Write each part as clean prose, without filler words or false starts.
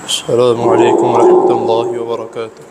السلام عليكم ورحمة الله وبركاته.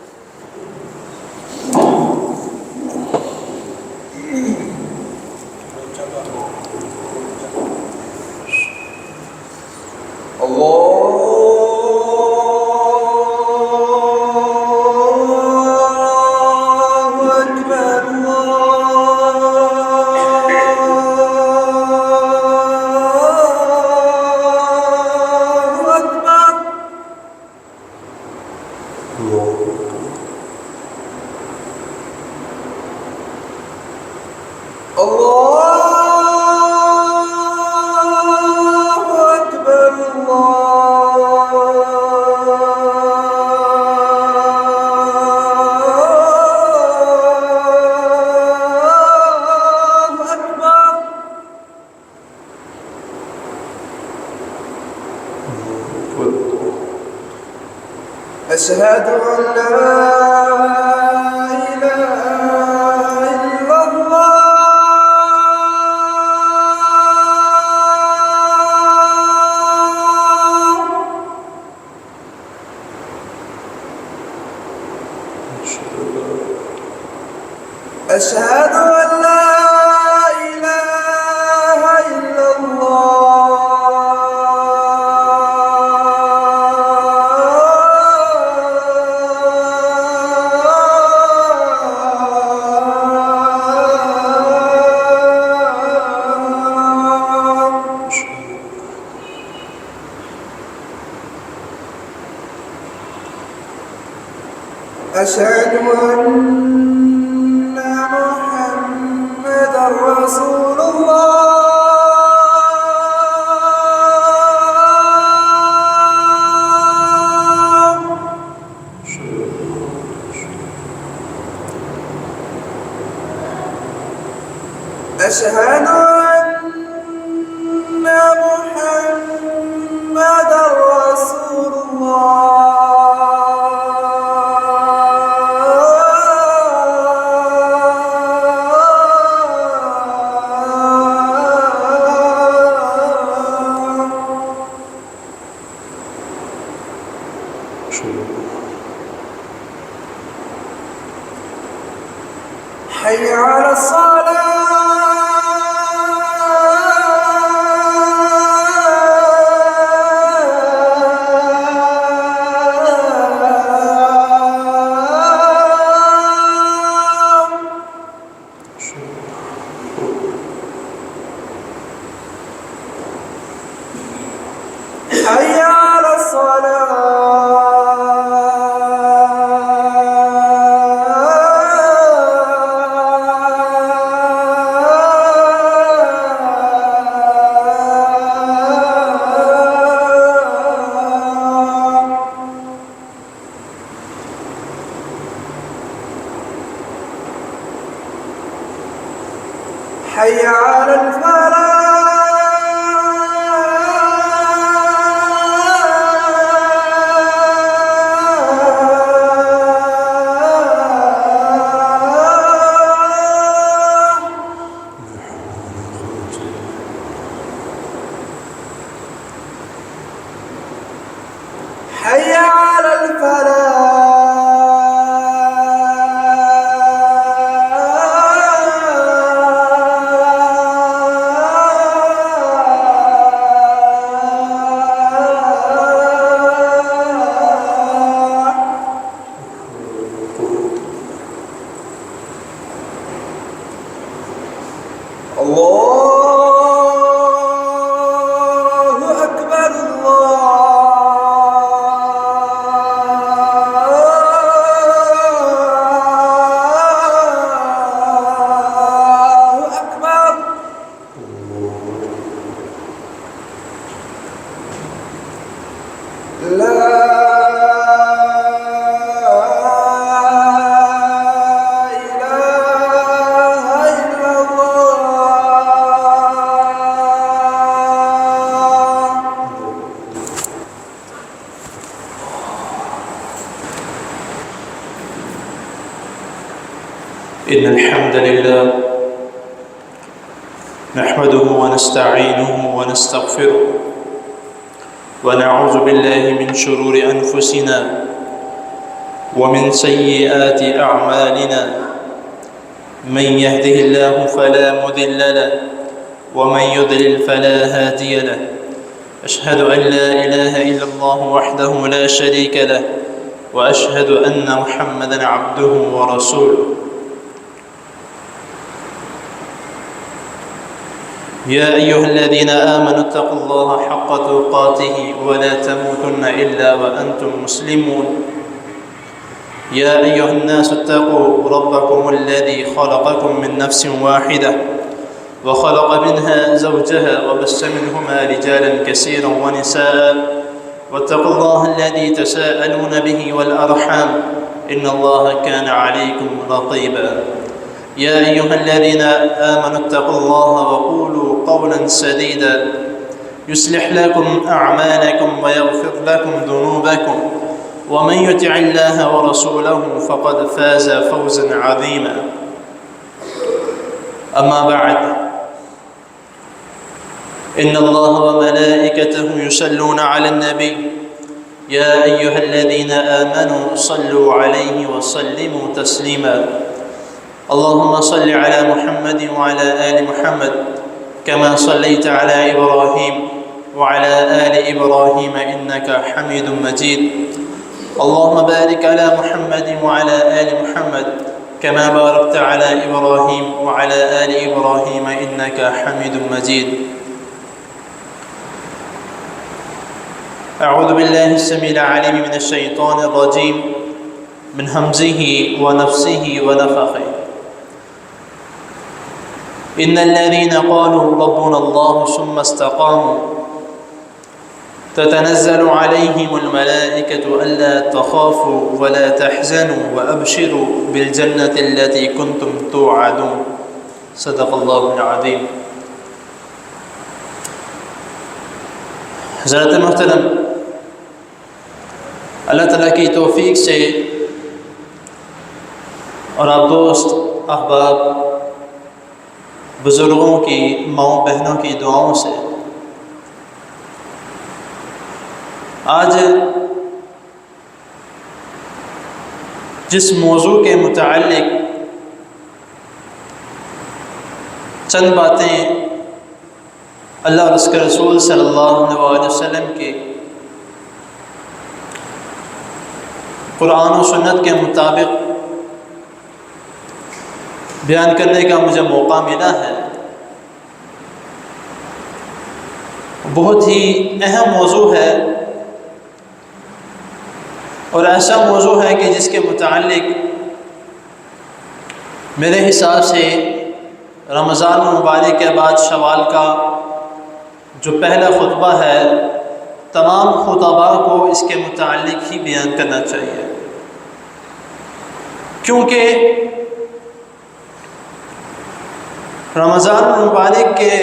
أشهد أن لا إله إلا الله أشهد أن لا إله إلا أشهد أن محمدًا رسول الله أشهد أن محمدًا رسول الله حي على الصلاة حي على حي على الفلاح حي على الفلاح الله أكبر الله أكبر لا إن الحمد لله نحمده ونستعينه ونستغفره ونعوذ بالله من شرور أنفسنا ومن سيئات أعمالنا من يهده الله فلا مضل له ومن يضلل فلا هادي له أشهد أن لا إله إلا الله وحده لا شريك له وأشهد أن محمدًا عبده ورسوله يا أيها الذين آمنوا اتقوا الله حق تقاته ولا تموتن إلا وأنتم مسلمون يا أيها الناس اتقوا ربكم الذي خلقكم من نفس واحدة وخلق منها زوجها وبث منهما رجالا كثيرا ونساء واتقوا الله الذي تساءلون به والأرحام إن الله كان عليكم رقيبا يا أيها الذين آمنوا اتقوا الله وقولوا قولا سديدا يصلح لكم أعمالكم ويغفر لكم ذنوبكم ومن يطع الله ورسوله فقد فاز فوزا عظيما أما بعد إن الله وملائكته يصلون على النبي يا أيها الذين آمنوا صلوا عليه وسلموا تسليما اللهم صل على محمد وعلى آل محمد كما صليت على إبراهيم وعلى آل إبراهيم إنك حميد مجيد اللهم بارك على محمد وعلى آل محمد كما باركت على إبراهيم وعلى آل إبراهيم إنك حميد مجيد أعوذ بالله السميع العليم من الشيطان الرجيم من همزه ونفسه ونفخه إن الذين قالوا ربنا الله ثم استقاموا تتنزل عليهم الملائكة ألا تخافوا ولا تحزنوا وأبشروا بالجنة التي كنتم توعدون صدق الله العظيم. حضرت محترم، اللہ تعالیٰ کی توفیق سے اور آپ دوست احباب بزرگوں کی ماؤں بہنوں کی دعاؤں سے آج جس موضوع کے متعلق چند باتیں اللہ اور اس کے رسول صلی اللہ علیہ وسلم کے قرآن و سنت کے مطابق بیان کرنے کا مجھے موقع ملا ہے، بہت ہی اہم موضوع ہے اور ایسا موضوع ہے کہ جس کے متعلق میرے حساب سے رمضان المبارک کے بعد شوال کا جو پہلا خطبہ ہے تمام خطباء کو اس کے متعلق ہی بیان کرنا چاہیے، کیونکہ رمضان المبارک کے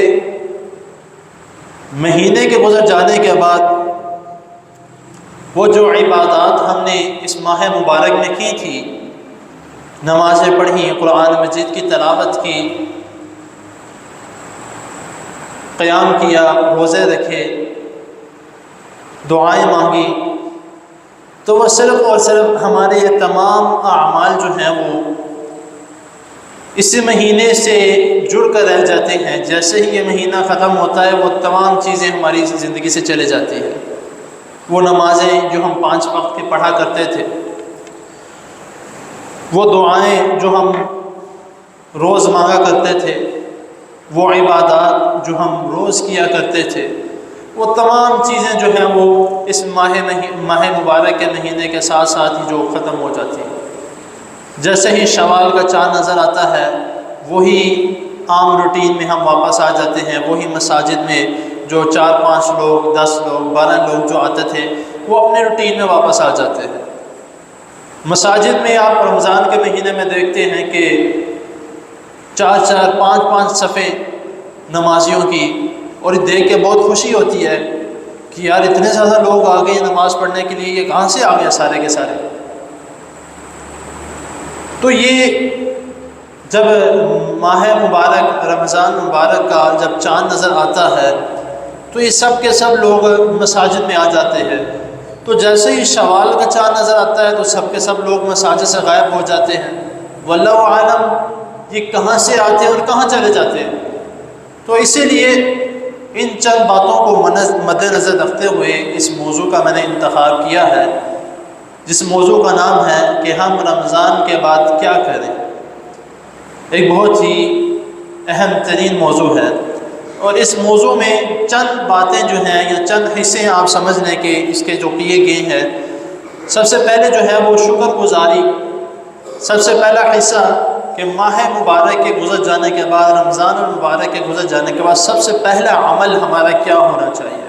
مہینے کے گزر جانے کے بعد وہ جو عبادات ہم نے اس ماہ مبارک میں کی تھی، نمازیں پڑھی، قرآن مجید کی تلاوت کی، قیام کیا، روزے رکھے، دعائیں مانگی، تو وہ صرف اور صرف ہمارے یہ تمام اعمال جو ہیں وہ اسی مہینے سے جڑ کر رہ جاتے ہیں۔ جیسے ہی یہ مہینہ ختم ہوتا ہے وہ تمام چیزیں ہماری زندگی سے چلے جاتی ہیں۔ وہ نمازیں جو ہم 5 وقت کی پڑھا کرتے تھے، وہ دعائیں جو ہم روز مانگا کرتے تھے، وہ عبادات جو ہم روز کیا کرتے تھے، وہ تمام چیزیں جو ہیں وہ اس ماہ مبارک کے مہینے کے ساتھ ساتھ ہی جو ختم ہو جاتی ہیں۔ جیسے ہی شوال کا چاند نظر آتا ہے وہی عام روٹین میں ہم واپس آ جاتے ہیں، وہی مساجد میں جو 4-5 لوگ، 10 لوگ، 12 لوگ جو آتے تھے وہ اپنے روٹین میں واپس آ جاتے ہیں۔ مساجد میں آپ رمضان کے مہینے میں دیکھتے ہیں کہ 4-4، 5-5 صفیں نمازیوں کی، اور دیکھ کے بہت خوشی ہوتی ہے کہ یار اتنے زیادہ لوگ آ گئے نماز پڑھنے کے لیے، یہ کہاں سے آ گئے سارے کے سارے۔ تو یہ جب ماہ مبارک رمضان مبارک کا جب چاند نظر آتا ہے تو یہ سب کے سب لوگ مساجد میں آ جاتے ہیں۔ تو جیسے ہی شوال کا چاند نظر آتا ہے تو سب کے سب لوگ مساجد سے غائب ہو جاتے ہیں۔ واللہ عالم یہ کہاں سے آتے ہیں اور کہاں چلے جاتے ہیں۔ تو اسی لیے ان چند باتوں کو مد نظر رکھتے ہوئے اس موضوع کا میں نے انتخاب کیا ہے، جس موضوع کا نام ہے کہ ہم رمضان کے بعد کیا کریں۔ ایک بہت ہی اہم ترین موضوع ہے، اور اس موضوع میں چند باتیں جو ہیں یا چند حصے آپ سمجھ لیں کہ اس کے جو کیے گئے ہیں۔ سب سے پہلے جو ہے وہ شکر گزاری۔ سب سے پہلا حصہ کہ ماہ مبارک کے گزر جانے کے بعد، رمضان المبارک کے گزر جانے کے بعد سب سے پہلا عمل ہمارا کیا ہونا چاہیے؟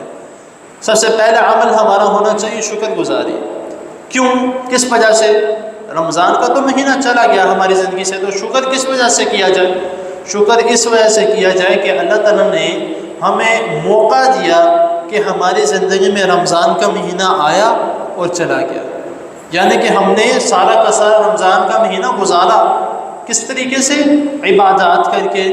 سب سے پہلا عمل ہمارا ہونا چاہیے شکر گزاری۔ کیوں؟ کس وجہ سے؟ رمضان کا تو مہینہ چلا گیا ہماری زندگی سے، تو شکر کس وجہ سے کیا جائے؟ شکر اس وجہ سے کیا جائے کہ اللہ تعالیٰ نے ہمیں موقع دیا کہ ہماری زندگی میں رمضان کا مہینہ آیا اور چلا گیا، یعنی کہ ہم نے سارا کا سارا رمضان کا مہینہ گزارا۔ کس طریقے سے؟ عبادات کر کے،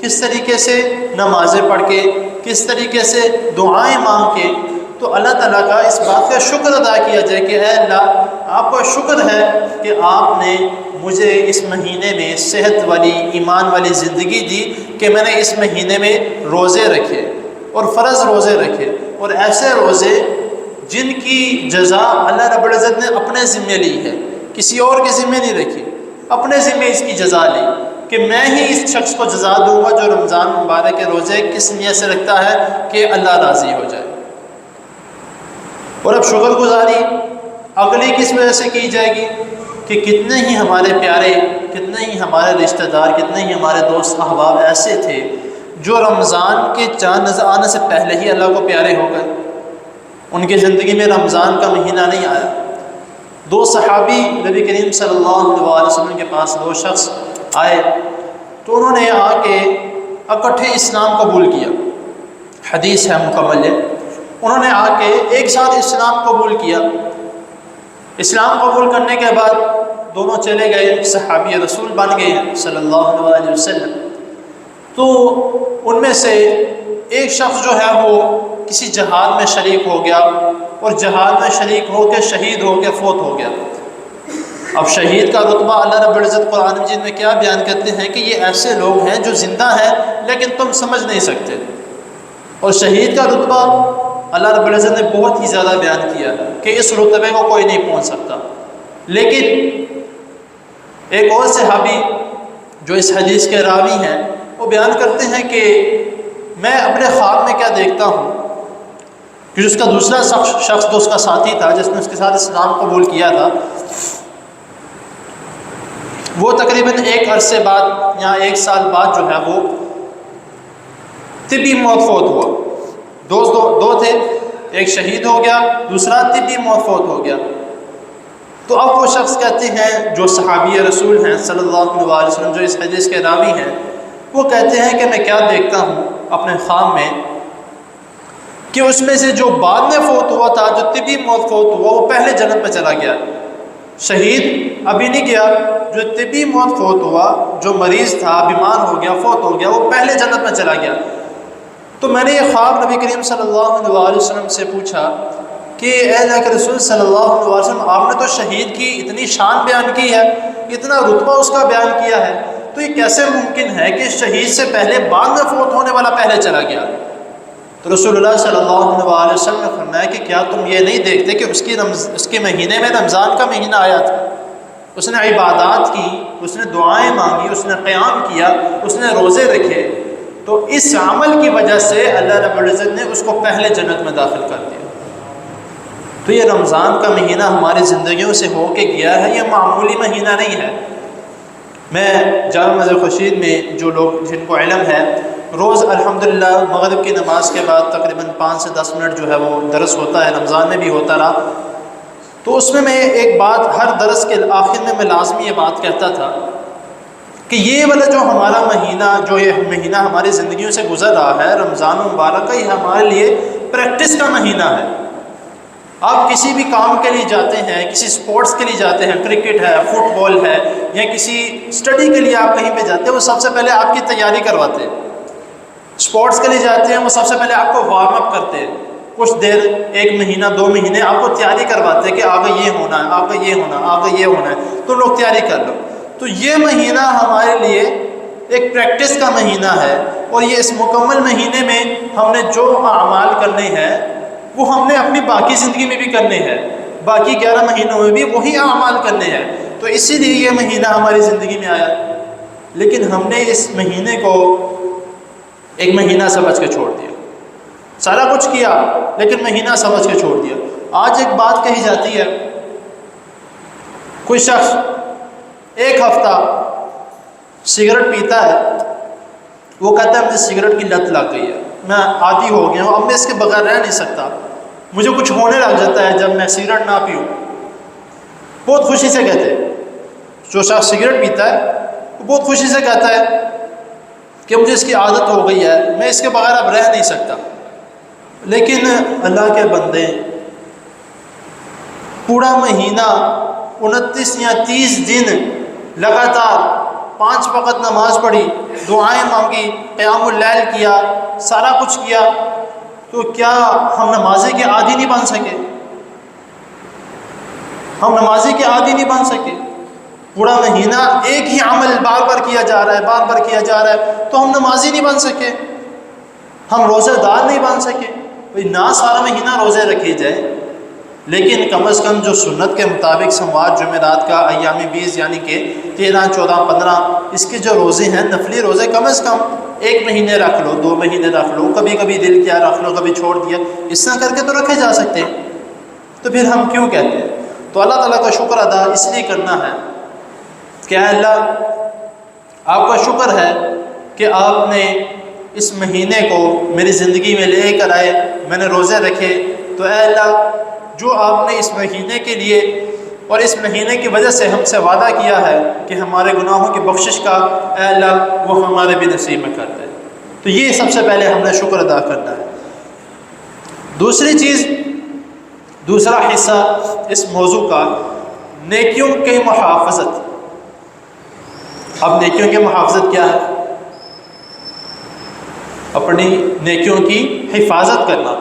کس طریقے سے؟ نمازیں پڑھ کے، کس طریقے سے؟ دعائیں مانگ کے۔ تو اللہ تعالیٰ کا اس بات کا شکر ادا کیا جائے کہ اے اللہ، آپ کا شکر ہے کہ آپ نے مجھے اس مہینے میں صحت والی، ایمان والی زندگی دی کہ میں نے اس مہینے میں روزے رکھے اور فرض روزے رکھے، اور ایسے روزے جن کی جزا اللہ رب العزت نے اپنے ذمے لی ہے، کسی اور کے ذمے نہیں رکھی، اپنے ذمے اس کی جزا لی کہ میں ہی اس شخص کو جزا دوں گا جو رمضان مبارک کے روزے کس نیت سے رکھتا ہے کہ اللہ راضی ہو جائے۔ اور اب شکر گزاری اگلی کس وجہ سے کی جائے گی کہ کتنے ہی ہمارے پیارے، کتنے ہی ہمارے رشتہ دار، کتنے ہی ہمارے دوست احباب ایسے تھے جو رمضان کے چاند نظر آنے سے پہلے ہی اللہ کو پیارے ہو گئے، ان کی زندگی میں رمضان کا مہینہ نہیں آیا۔ دو صحابی نبی کریم صلی اللہ علیہ وسلم کے پاس دو شخص آئے، تو انہوں نے آ کے اکٹھے اسلام قبول کیا، حدیث ہے مکمل ہے۔ انہوں نے آ کے ایک ساتھ اسلام قبول کیا۔ اسلام قبول کرنے کے بعد دونوں چلے گئے، صحابی رسول بن گئے صلی اللہ علیہ وسلم۔ تو ان میں سے ایک شخص جو ہے وہ کسی جہاد میں شریک ہو گیا، اور جہاد میں شریک ہو کے شہید ہو کے فوت ہو گیا۔ اب شہید کا رتبہ اللہ رب العزت قرآن مجید میں کیا بیان کرتے ہیں کہ یہ ایسے لوگ ہیں جو زندہ ہیں لیکن تم سمجھ نہیں سکتے، اور شہید کا رتبہ اللہ رب العزت نے بہت ہی زیادہ بیان کیا کہ اس رتبے کو کوئی نہیں پہنچ سکتا۔ لیکن ایک اور صحابی جو اس حدیث کے راوی ہیں وہ بیان کرتے ہیں کہ میں اپنے خواب میں کیا دیکھتا ہوں کہ جس کا دوسرا شخص جو اس کا ساتھی تھا، جس نے اس کے ساتھ اسلام قبول کیا تھا، وہ تقریباً ایک عرصے بعد یا ایک سال بعد جو ہے وہ طبی موت فوت ہوا۔ دو تھے، ایک شہید ہو گیا، دوسرا طبی موت فوت ہو گیا۔ تو اب وہ شخص کہتے ہیں جو صحابی رسول ہیں صلی اللہ علیہ وسلم، جو اس حدیث کے راوی ہیں، وہ کہتے ہیں کہ میں کیا دیکھتا ہوں اپنے خواب میں کہ اس میں سے جو بعد میں فوت ہوا تھا، جو طبی موت فوت ہوا، وہ پہلے جنت میں چلا گیا۔ شہید ابھی نہیں گیا، جو طبی موت فوت ہوا، جو مریض تھا، بیمار ہو گیا، فوت ہو گیا، وہ پہلے جنت میں چلا گیا۔ تو میں نے یہ خواب نبی کریم صلی اللہ علیہ وسلم سے پوچھا کہ اے اللہ کے رسول صلی اللہ علیہ وسلم، آپ نے تو شہید کی اتنی شان بیان کی ہے، اتنا رتبہ اس کا بیان کیا ہے، تو یہ کیسے ممکن ہے کہ شہید سے پہلے بعد میں فوت ہونے والا پہلے چلا گیا؟ تو رسول اللہ صلی اللہ علیہ وسلم نے فرمایا کہ کیا تم یہ نہیں دیکھتے کہ اس کے مہینے میں رمضان کا مہینہ آیا تھا، اس نے عبادات کی، اس نے دعائیں مانگی، اس نے قیام کیا، اس نے روزے رکھے، تو اس عمل کی وجہ سے اللہ رب العزت نے اس کو پہلے جنت میں داخل کر دیا۔ تو یہ رمضان کا مہینہ ہماری زندگیوں سے ہو کے گیا ہے، یہ معمولی مہینہ نہیں ہے۔ میں جامع مسجد خورشید میں جو لوگ جن کو علم ہے، روز الحمدللہ مغرب کی نماز کے بعد تقریباً 5 سے 10 منٹ جو ہے وہ درس ہوتا ہے، رمضان میں بھی ہوتا رہا۔ تو اس میں ایک بات ہر درس کے آخر میں لازمی یہ بات کہتا تھا کہ یہ والا جو ہمارا مہینہ، جو یہ مہینہ ہماری زندگیوں سے گزر رہا ہے، رمضان مبارک کا، یہ ہمارے لیے پریکٹس کا مہینہ ہے۔ آپ کسی بھی کام کے لیے جاتے ہیں، کسی سپورٹس کے لیے جاتے ہیں، کرکٹ ہے، فٹ بال ہے، یا کسی اسٹڈی کے لیے آپ کہیں پہ جاتے ہیں، وہ سب سے پہلے آپ کی تیاری کرواتے ہیں۔ اسپورٹس کے لیے جاتے ہیں، وہ سب سے پہلے آپ کو وارم اپ کرتے ہیں، کچھ دیر 1 مہینہ 2 مہینے آپ کو تیاری کرواتے ہیں کہ آگے یہ ہونا ہے، آگے یہ ہونا ہے، آگے یہ ہونا ہے، تو لوگ تیاری کر لو۔ تو یہ مہینہ ہمارے لیے ایک پریکٹس کا مہینہ ہے، اور یہ اس مکمل مہینے میں ہم نے جو اعمال کرنے ہیں وہ ہم نے اپنی باقی زندگی میں بھی کرنے ہیں، باقی 11 مہینوں میں بھی وہی اعمال کرنے ہیں۔ تو اسی لیے یہ مہینہ ہماری زندگی میں آیا، لیکن ہم نے اس مہینے کو ایک مہینہ سمجھ کے چھوڑ دیا، سارا کچھ کیا لیکن مہینہ سمجھ کے چھوڑ دیا۔ آج ایک بات کہی جاتی ہے، کوئی شخص 1 ہفتہ سگریٹ پیتا ہے، وہ کہتا ہے مجھے سگریٹ کی لت لگ گئی ہے، میں عادی ہو گیا ہوں، اب میں اس کے بغیر رہ نہیں سکتا، مجھے کچھ ہونے لگ جاتا ہے جب میں سگریٹ نہ پیوں۔ بہت خوشی سے کہتے ہیں، جو شخص سگریٹ پیتا ہے وہ بہت خوشی سے کہتا ہے کہ مجھے اس کی عادت ہو گئی ہے، میں اس کے بغیر اب رہ نہیں سکتا۔ لیکن اللہ کے بندے پورا مہینہ 29 یا 30 دن لگاتار 5 وقت نماز پڑھی، دعائیں مانگی، قیام اللیل کیا، سارا کچھ کیا، تو کیا ہم نمازی کے عادی نہیں بن سکے؟ ہم نمازی کے عادی نہیں بن سکے؟ پورا مہینہ ایک ہی عمل بار بار کیا جا رہا ہے، بار بار کیا جا رہا ہے، تو ہم نمازی نہیں بن سکے، ہم روزہ دار نہیں بن سکے؟ نہ سارا مہینہ روزے رکھے جائیں، لیکن کم از کم جو سنت کے مطابق سموات جمعرات کا ایام 20 یعنی کہ 13 14 15 اس کے جو روزے ہیں نفلی روزے، کم از کم 1 مہینے رکھ لو، 2 مہینے رکھ لو، کبھی کبھی دل کیا رکھ لو، کبھی چھوڑ دیا، اس طرح کر کے تو رکھے جا سکتے ہیں۔ تو پھر ہم کیوں کہتے ہیں؟ تو اللہ تعالیٰ کا شکر ادا اس لیے کرنا ہے کہ اے اللہ آپ کا شکر ہے کہ آپ نے اس مہینے کو میری زندگی میں لے کر آئے، میں نے روزے رکھے، تو اے اللہ جو آپ نے اس مہینے کے لیے اور اس مہینے کی وجہ سے ہم سے وعدہ کیا ہے کہ ہمارے گناہوں کی بخشش کا، اے اللہ وہ ہمارے بھی نصیب میں کر دے۔ تو یہ سب سے پہلے ہم نے شکر ادا کرنا ہے۔ دوسری چیز، دوسرا حصہ اس موضوع کا، نیکیوں کی محافظت۔ اب نیکیوں کی محافظت کیا ہے؟ اپنی نیکیوں کی حفاظت کرنا۔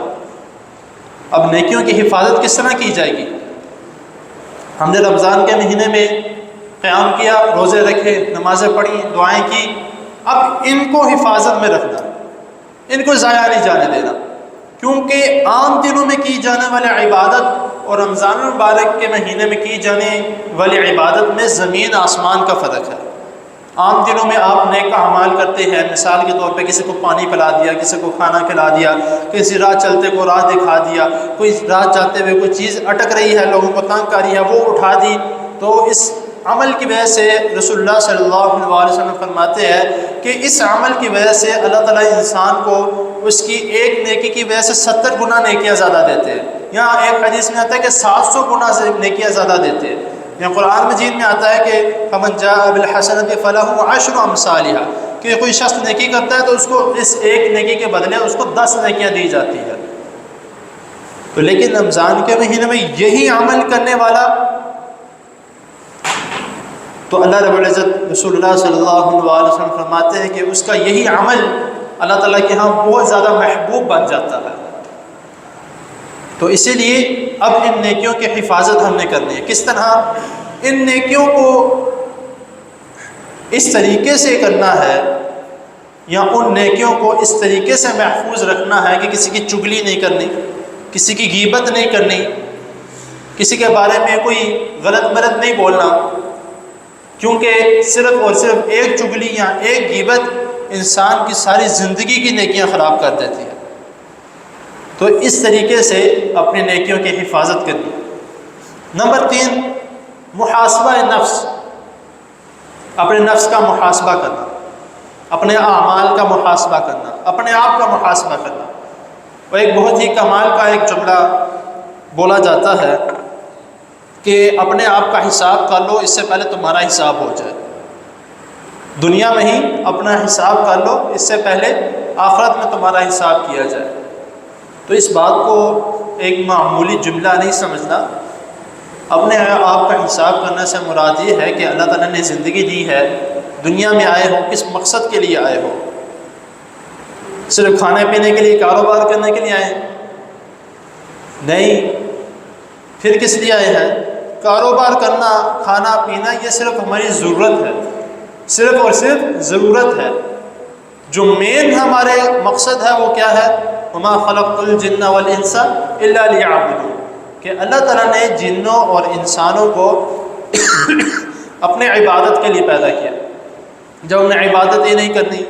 اب نیکیوں کی حفاظت کس طرح کی جائے گی؟ ہم نے رمضان کے مہینے میں قیام کیا، روزے رکھے، نمازیں پڑھی، دعائیں کی، اب ان کو حفاظت میں رکھنا، ان کو ضائع نہیں جانے دینا، کیونکہ عام دنوں میں کی جانے والی عبادت اور رمضان المبارک کے مہینے میں کی جانے والی عبادت میں زمین آسمان کا فرق ہے۔ عام دنوں میں آپ نیک اعمال کرتے ہیں، مثال کے طور پہ کسی کو پانی پلا دیا، کسی کو کھانا کھلا دیا، کسی راہ چلتے کو راہ دکھا دیا، کوئی راہ جاتے ہوئے کوئی چیز اٹک رہی ہے، لوگوں کو تنگ کر رہی ہے، وہ اٹھا دی، تو اس عمل کی وجہ سے رسول اللہ صلی اللہ علیہ وسلم فرماتے ہیں کہ اس عمل کی وجہ سے اللہ تعالیٰ انسان کو اس کی ایک نیکی کی وجہ سے 70 گنا نیکیاں زیادہ دیتے ہیں۔ یہاں ایک حدیث میں آتا ہے کہ 700 گنا سے نیکیاں زیادہ دیتے ہیں۔ یا قرآن مجید میں آتا ہے کہ فمن جاء بالحسنۃ فلہ عشر امثالھا، کہ کوئی شخص نیکی کرتا ہے تو اس کو اس ایک نیکی کے بدلے اس کو 10 نیکیاں دی جاتی ہے۔ تو لیکن رمضان کے مہینے میں یہی عمل کرنے والا، تو اللہ رب العزت رسول اللہ صلی اللہ علیہ وسلم فرماتے ہیں کہ اس کا یہی عمل اللہ تعالیٰ کے ہاں بہت زیادہ محبوب بن جاتا ہے۔ تو اسی لیے اب ان نیکیوں کی حفاظت ہم نے کرنی ہے۔ کس طرح؟ ان نیکیوں کو اس طریقے سے کرنا ہے، یا ان نیکیوں کو اس طریقے سے محفوظ رکھنا ہے کہ کسی کی چگلی نہیں کرنی، کسی کی غیبت نہیں کرنی، کسی کے بارے میں کوئی غلط مرد نہیں بولنا، کیونکہ صرف اور صرف ایک چگلی یا ایک غیبت انسان کی ساری زندگی کی نیکیاں خراب کر دیتی ہے۔ تو اس طریقے سے اپنی نیکیوں کی حفاظت کرنی۔ نمبر 3، محاسبہ نفس، اپنے نفس کا محاسبہ کرنا، اپنے اعمال کا محاسبہ کرنا، اپنے آپ کا محاسبہ کرنا۔ اور ایک بہت ہی کمال کا ایک جملہ بولا جاتا ہے کہ اپنے آپ کا حساب کر لو اس سے پہلے تمہارا حساب ہو جائے۔ دنیا میں ہی اپنا حساب کر لو اس سے پہلے آخرت میں تمہارا حساب کیا جائے۔ تو اس بات کو ایک معمولی جملہ نہیں سمجھنا، اپنے آپ کا حساب کرنے سے مراد یہ ہے کہ اللہ تعالیٰ نے زندگی دی ہے، دنیا میں آئے ہو کس مقصد کے لیے آئے ہو، صرف کھانے پینے کے لیے، کاروبار کرنے کے لیے آئے ہیں؟ نہیں، پھر کس لیے آئے ہیں؟ کاروبار کرنا، کھانا پینا یہ صرف ہماری ضرورت ہے، صرف اور صرف ضرورت ہے۔ جو مین ہمارے مقصد ہے وہ کیا ہے؟ وما خلقت الجن والانس الا لیعبدون، کہ اللہ تعالیٰ نے جنوں اور انسانوں کو اپنے عبادت کے لیے پیدا کیا۔ جب ہم نے عبادت ہی نہیں کرنی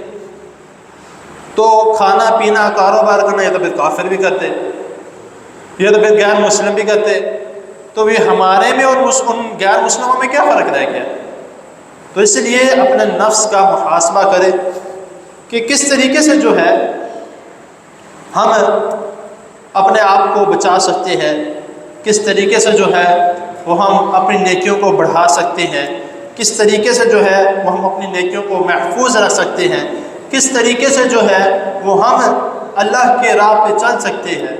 تو کھانا پینا، کاروبار کرنا یہ تو پھر کافر بھی کرتے، یہ تو پھر غیر مسلم بھی کرتے، تو بھی ہمارے میں اور ان غیر مسلموں میں کیا فرق رہ گیا؟ تو اس لیے اپنے نفس کا محاسبہ کرے کہ کس طریقے سے جو ہے ہم اپنے آپ کو بچا سکتے ہیں، کس طریقے سے جو ہے وہ ہم اپنی نیکیوں کو بڑھا سکتے ہیں، کس طریقے سے جو ہے وہ ہم اپنی نیکیوں کو محفوظ رکھ سکتے ہیں، کس طریقے سے جو ہے وہ ہم اللہ کے راہ پہ چل سکتے ہیں۔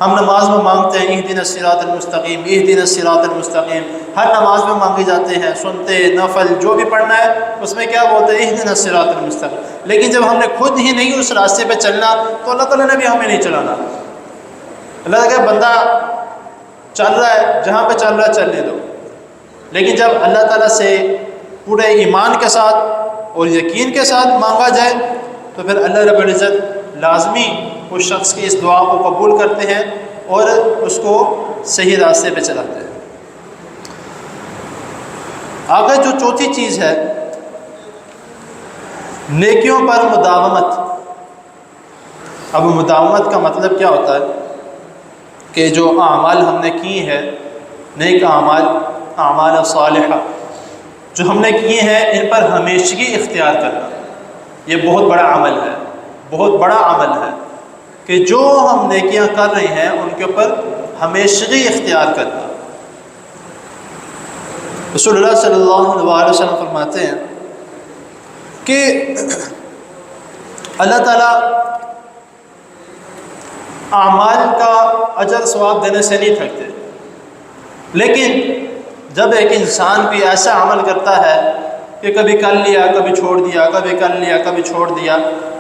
ہم نماز میں مانگتے ہیں اہدنا الصراط المستقیم، اہدنا الصراط المستقیم، ہر نماز میں مانگے جاتے ہیں، سنتے نفل جو بھی پڑھنا ہے اس میں کیا بولتے ہیں؟ اہدنا الصراط المستقیم۔ لیکن جب ہم نے خود ہی نہیں اس راستے پہ چلنا تو اللہ تعالیٰ نے بھی ہمیں نہیں چلانا۔ اللہ تعالیٰ کہ بندہ چل رہا ہے، جہاں پہ چل رہا ہے چلنے دو، لیکن جب اللہ تعالیٰ سے پورے ایمان کے ساتھ اور یقین کے ساتھ مانگا جائے تو پھر اللہ رب العزت لازمی اس شخص کی اس دعا کو قبول کرتے ہیں اور اس کو صحیح راستے پہ چلاتے ہیں۔ آگے جو چوتھی چیز ہے، نیکیوں پر مداومت۔ اب مداومت کا مطلب کیا ہوتا ہے؟ کہ جو اعمال ہم نے کی ہیں، نیک اعمال، اعمال صالحہ جو ہم نے کیے ہیں، ان پر ہمیشگی اختیار کرنا، یہ بہت بڑا عمل ہے، بہت بڑا عمل ہے کہ جو ہم نیکیاں کر رہے ہیں ان کے اوپر ہمیشگی اختیار کرنا۔ رسول اللہ صلی اللہ علیہ وسلم فرماتے ہیں کہ اللہ تعالیٰ اعمال کا اجر ثواب دینے سے نہیں تھکتے، لیکن جب ایک انسان کوئی ایسا عمل کرتا ہے کہ کبھی کر لیا کبھی چھوڑ دیا، کبھی کر لیا کبھی چھوڑ دیا،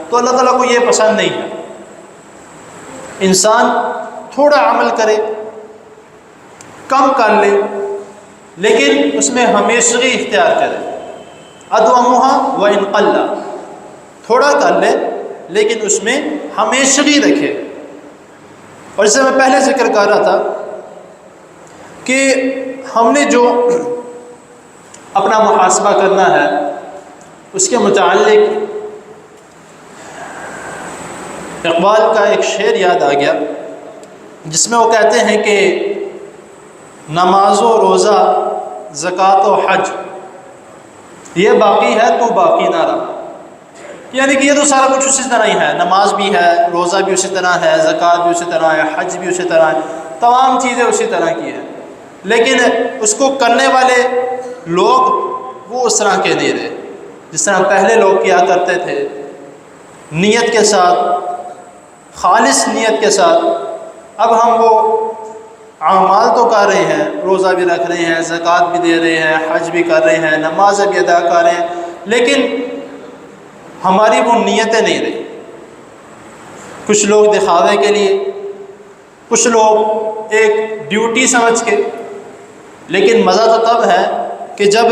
تو اللہ تعالیٰ کو یہ پسند نہیں ہے۔ انسان تھوڑا عمل کرے، کم کر لے، لیکن اس میں ہمیشگی اختیار کرے۔ ادومھا وان قل، تھوڑا کر لے لیکن اس میں ہمیشگی رکھے۔ اور جیسے میں پہلے ذکر کر رہا تھا کہ ہم نے جو اپنا محاسبہ کرنا ہے اس کے متعلق اقبال کا ایک شعر یاد آ گیا جس میں وہ کہتے ہیں کہ نماز و روزہ، زکوٰۃ و حج یہ باقی ہے تو باقی نہ رہا، یعنی کہ یہ تو سارا کچھ اسی طرح ہی ہے، نماز بھی ہے، روزہ بھی اسی طرح ہے، زکوٰۃ بھی اسی طرح ہے، حج بھی اسی طرح ہے، تمام چیزیں اسی طرح کی ہیں، لیکن اس کو کرنے والے لوگ وہ اس طرح کے نہیں رہے جس طرح پہلے لوگ کیا کرتے تھے، نیت کے ساتھ، خالص نیت کے ساتھ۔ اب ہم وہ اعمال تو کر رہے ہیں، روزہ بھی رکھ رہے ہیں، زکوٰۃ بھی دے رہے ہیں، حج بھی کر رہے ہیں، نماز بھی ادا کر رہے ہیں، لیکن ہماری وہ نیتیں نہیں رہی۔ کچھ لوگ دکھاوے کے لیے، کچھ لوگ ایک ڈیوٹی سمجھ کے، لیکن مزہ تو تب ہے کہ جب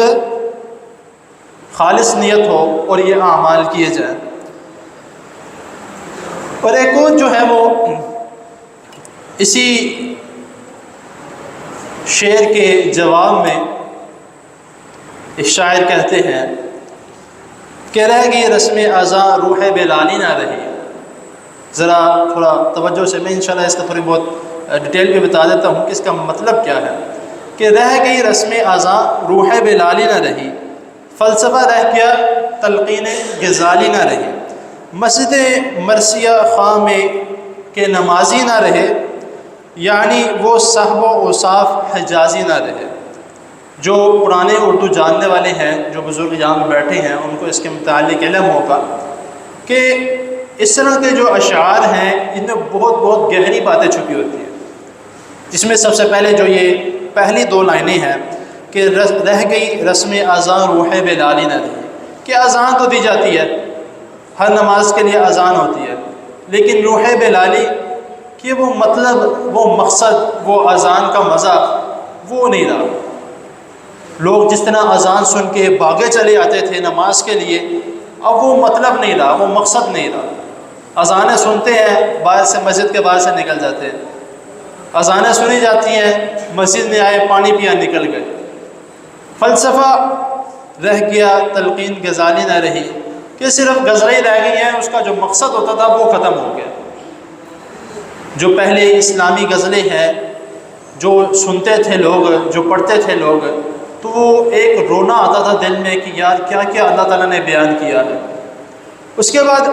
خالص نیت ہو اور یہ اعمال کیے جائیں۔ اور ایک اور جو ہے وہ اسی شعر کے جواب میں ایک شاعر کہتے ہیں کہ رہ گئی رسم اذاں روح بلالی نہ رہی۔ ذرا تھوڑا توجہ سے میں انشاءاللہ اس کا تھوڑی بہت ڈیٹیل بھی بتا دیتا ہوں کہ اس کا مطلب کیا ہے کہ رہ گئی رسم اذاں روح بلالی نہ رہی، فلسفہ رہ گیا تلقین غزالی نہ رہی، مسجد مرثیہ خام کے نمازی نہ رہے، یعنی وہ صحب و اوصاف حجازی نہ رہے۔ جو پرانے اردو جاننے والے ہیں، جو بزرگ یہاں میں بیٹھے ہیں، ان کو اس کے متعلق علم ہوگا کہ اس طرح کے جو اشعار ہیں ان میں بہت بہت گہری باتیں چھپی ہوتی ہیں، جس میں سب سے پہلے جو یہ پہلی دو لائنیں ہیں کہ رہ گئی رسم اذاں روح بلالی نہ رہی، کہ اذان تو دی جاتی ہے، ہر نماز کے لیے اذان ہوتی ہے، لیکن روح بلالی کہ وہ مطلب، وہ مقصد، وہ اذان کا مزہ وہ نہیں رہا۔ لوگ جس طرح اذان سن کے بھاگے چلے آتے تھے نماز کے لیے، اب وہ مطلب نہیں رہا، وہ مقصد نہیں رہا۔ اذانیں سنتے ہیں، باہر سے مسجد کے باہر سے نکل جاتے ہیں، اذانیں سنی جاتی ہیں، مسجد میں آئے پانی پیا نکل گئے۔ فلسفہ رہ گیا، تلقین غزالی نہ رہی کہ صرف غزلیں رہ گئی ہیں، اس کا جو مقصد ہوتا تھا وہ ختم ہو گیا۔ جو پہلے اسلامی غزلیں ہیں جو سنتے تھے لوگ، جو پڑھتے تھے لوگ، تو وہ ایک رونا آتا تھا دل میں کہ یار کیا کیا اللہ تعالیٰ نے بیان کیا ہے۔ اس کے بعد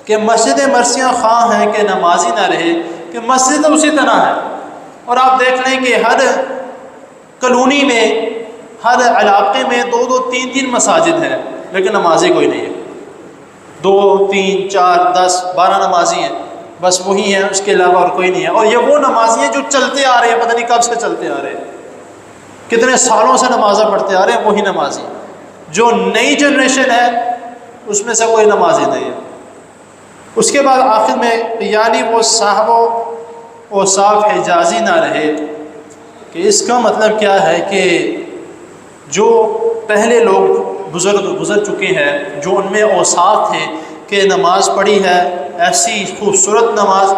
کہ مسجد مرثیہ خواہ ہیں کہ نمازی نہ رہے، کہ مسجد اسی طرح ہے، اور آپ دیکھ لیں کہ ہر کالونی میں، ہر علاقے میں 2 3 مساجد ہیں، لیکن نمازی کوئی نہیں ہے۔ 2 3 4 10 12 نمازی ہیں، بس وہی ہیں، اس کے علاوہ اور کوئی نہیں ہے۔ اور یہ وہ نمازی ہیں جو چلتے آ رہے ہیں، پتہ نہیں کب سے چلتے آ رہے ہیں، کتنے سالوں سے نمازیں پڑھتے آ رہے ہیں، وہی نمازی۔ جو نئی جنریشن ہے اس میں سے کوئی نمازی نہیں ہے۔ اس کے بعد آخر میں یعنی وہ صاحب و صاف حجازی نہ رہے، کہ اس کا مطلب کیا ہے کہ جو پہلے لوگ بزرگ گزر چکے ہیں، جو ان میں اوصاف تھے کہ نماز پڑھی ہے ایسی خوبصورت نماز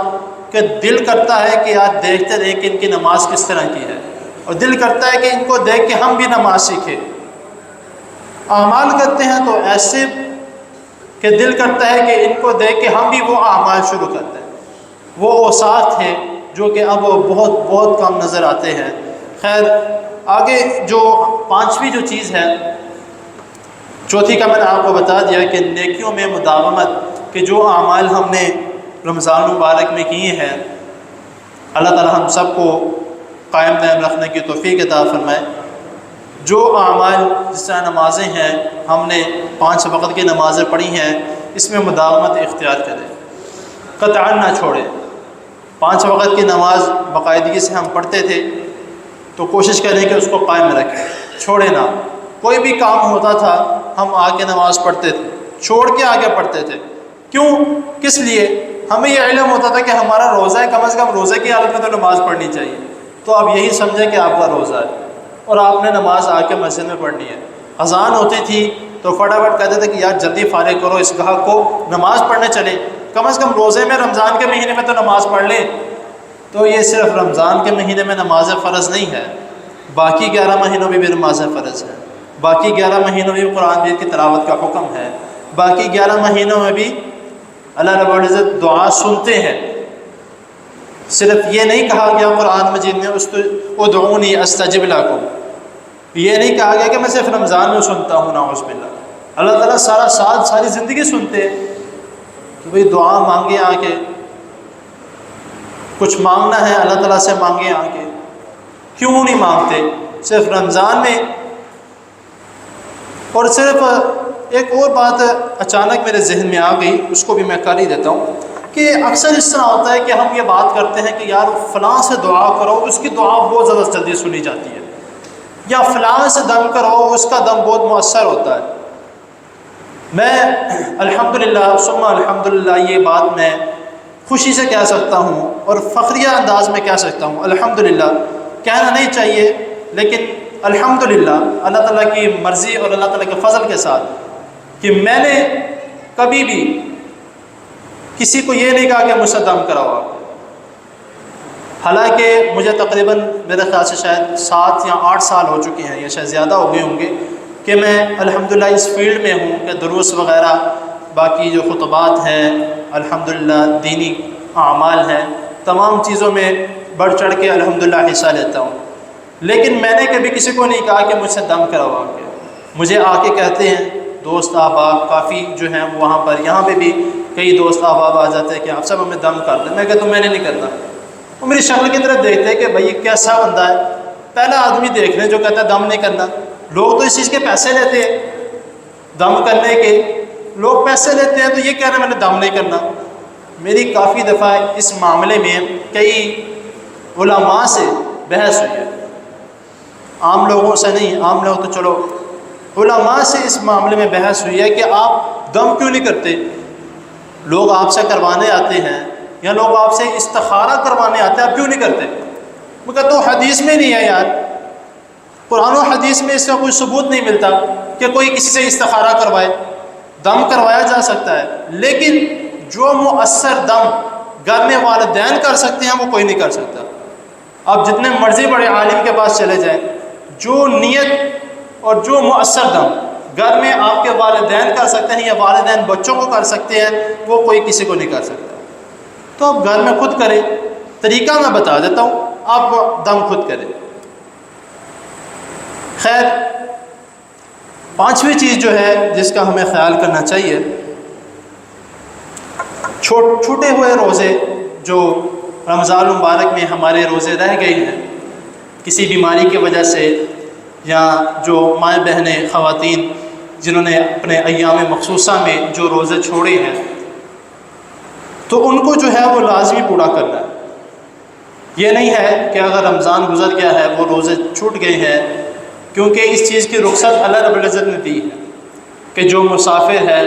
کہ دل کرتا ہے کہ آج دیکھتے رہیں کہ ان کی نماز کس طرح کی ہے، اور دل کرتا ہے کہ ان کو دیکھ کے ہم بھی نماز سیکھیں۔ اعمال کرتے ہیں تو ایسے کہ دل کرتا ہے کہ ان کو دیکھ کے ہم بھی وہ اعمال شروع کرتے ہیں۔ وہ اوصاف تھے جو کہ اب بہت بہت کم نظر آتے ہیں۔ خیر، آگے جو 5ویں جو چیز ہے، چوتھی کا میں نے آپ کو بتا دیا کہ نیکیوں میں مداومت، کہ جو اعمال ہم نے رمضان مبارک میں کیے ہیں، اللہ تعالی ہم سب کو قائم دائم رکھنے کی توفیق عطا فرمائے۔ جو اعمال جس طرح نمازیں ہیں، ہم نے 5 وقت کی نمازیں پڑھی ہیں، اس میں مداومت اختیار کریں، قطعاً نہ چھوڑیں۔ 5 وقت کی نماز باقاعدگی سے ہم پڑھتے تھے، تو کوشش کریں کہ اس کو قائم رکھیں، چھوڑیں نہ۔ کوئی بھی کام ہوتا تھا ہم آ کے نماز پڑھتے تھے، چھوڑ کے آگے پڑھتے تھے۔ کیوں؟ کس لیے؟ ہمیں یہ علم ہوتا تھا کہ ہمارا روزہ ہے، کم از کم روزے کی حالت میں تو نماز پڑھنی چاہیے۔ تو آپ یہی سمجھیں کہ آپ کا روزہ ہے اور آپ نے نماز آ کے مسجد میں پڑھنی ہے۔ اذان ہوتی تھی تو فٹافٹ کہتے تھے کہ یار جلدی فارغ کرو اس گاہک کو، نماز پڑھنے چلے، کم از کم روزے میں رمضان کے مہینے میں تو نماز پڑھ لیں۔ تو یہ صرف رمضان کے مہینے میں نماز فرض نہیں ہے، باقی 11 مہینوں میں بھی نماز فرض ہے، باقی 11 مہینوں میں بھی قرآن مجید کی تلاوت کا حکم ہے، باقی 11 مہینوں میں بھی اللہ رب العزت دعا سنتے ہیں۔ صرف یہ نہیں کہا گیا قرآن مجید میں ادعونی استجب لکم، یہ نہیں کہا گیا کہ میں صرف رمضان میں سنتا ہوں، نعوذ باللہ۔ اللہ تعالیٰ سارا سال ساری زندگی سنتے ہیں کہ بھئی دعا مانگے آ کے، کچھ مانگنا ہے اللہ تعالیٰ سے مانگے آ کے۔ کیوں نہیں مانگتے صرف رمضان میں؟ اور صرف ایک اور بات اچانک میرے ذہن میں آ گئی، اس کو بھی میں کر ہی دیتا ہوں، کہ اکثر اس طرح ہوتا ہے کہ ہم یہ بات کرتے ہیں کہ یار فلاں سے دعا کرو، اس کی دعا بہت زیادہ جلدی سنی جاتی ہے، یا فلاں سے دم کرو، اس کا دم بہت مؤثر ہوتا ہے۔ میں الحمدللہ ثم الحمدللہ یہ بات میں خوشی سے کہہ سکتا ہوں اور فخریہ انداز میں کہہ سکتا ہوں، الحمدللہ کہنا نہیں چاہیے لیکن الحمدللہ اللہ تعالیٰ کی مرضی اور اللہ تعالیٰ کے فضل کے ساتھ، کہ میں نے کبھی بھی کسی کو یہ نہیں کہا کہ مجھ سے دم کراؤ آپ۔ حالانکہ مجھے تقریباً میرے خیال سے شاید 7 یا 8 سال ہو چکے ہیں، یا شاید زیادہ ہو گئے ہوں گے کہ میں الحمدللہ اس فیلڈ میں ہوں کہ دروس وغیرہ، باقی جو خطبات ہیں، الحمدللہ دینی اعمال ہیں، تمام چیزوں میں بڑھ چڑھ کے الحمدللہ حصہ لیتا ہوں۔ لیکن میں نے کبھی کسی کو نہیں کہا کہ مجھ سے دم کروا کے۔ مجھے آ کے کہتے ہیں دوست احباب کافی جو ہیں وہاں پر، یہاں پہ بھی کئی دوست احباب آ جاتے ہیں کہ آپ سب ہمیں دم کر دیں۔ میں کہتا ہوں میں نے نہیں کرنا۔ وہ میری شکل کی طرف دیکھتے ہیں کہ بھائی یہ کیسا بندہ ہے، پہلا آدمی دیکھ رہے جو کہتا ہے دم نہیں کرنا۔ لوگ تو اس چیز کے پیسے لیتے ہیں، دم کرنے کے لوگ پیسے لیتے ہیں، تو یہ کہہ رہے ہیں میں نے دم نہیں کرنا۔ میری کافی دفعہ اس معاملے میں کئی علماء سے بحث ہوئی ہے، عام لوگوں سے نہیں، عام لوگ تو چلو، علماء سے اس معاملے میں بحث ہوئی ہے کہ آپ دم کیوں نہیں کرتے؟ لوگ آپ سے کروانے آتے ہیں یا لوگ آپ سے استخارہ کروانے آتے ہیں، آپ کیوں نہیں کرتے؟ میں کہتا ہوں حدیث میں نہیں ہے یار، قرآن و حدیث میں اس کا کوئی ثبوت نہیں ملتا کہ کوئی کسی سے استخارہ کروائے۔ دم کروایا جا سکتا ہے، لیکن جو مؤثر دم گھر میں والدین کر سکتے ہیں وہ کوئی نہیں کر سکتا۔ آپ جتنے مرضی بڑے عالم کے پاس چلے جائیں، جو نیت اور جو مؤثر دم گھر میں آپ کے والدین کر سکتے ہیں یا والدین بچوں کو کر سکتے ہیں، وہ کوئی کسی کو نہیں کر سکتا۔ تو آپ گھر میں خود کریں، طریقہ میں بتا دیتا ہوں، آپ دم خود کریں۔ خیر، پانچویں چیز جو ہے جس کا ہمیں خیال کرنا چاہیے، چھوٹے ہوئے روزے جو رمضان المبارک میں ہمارے روزے رہ گئے ہیں کسی بیماری کی وجہ سے، یا جو مائیں بہنیں خواتین جنہوں نے اپنے ایام مخصوصہ میں جو روزے چھوڑے ہیں، تو ان کو جو ہے وہ لازمی پورا کرنا ہے۔ یہ نہیں ہے کہ اگر رمضان گزر گیا ہے وہ روزے چھوٹ گئے ہیں، کیونکہ اس چیز کی رخصت اللہ رب العزت نے دی ہے کہ جو مسافر ہے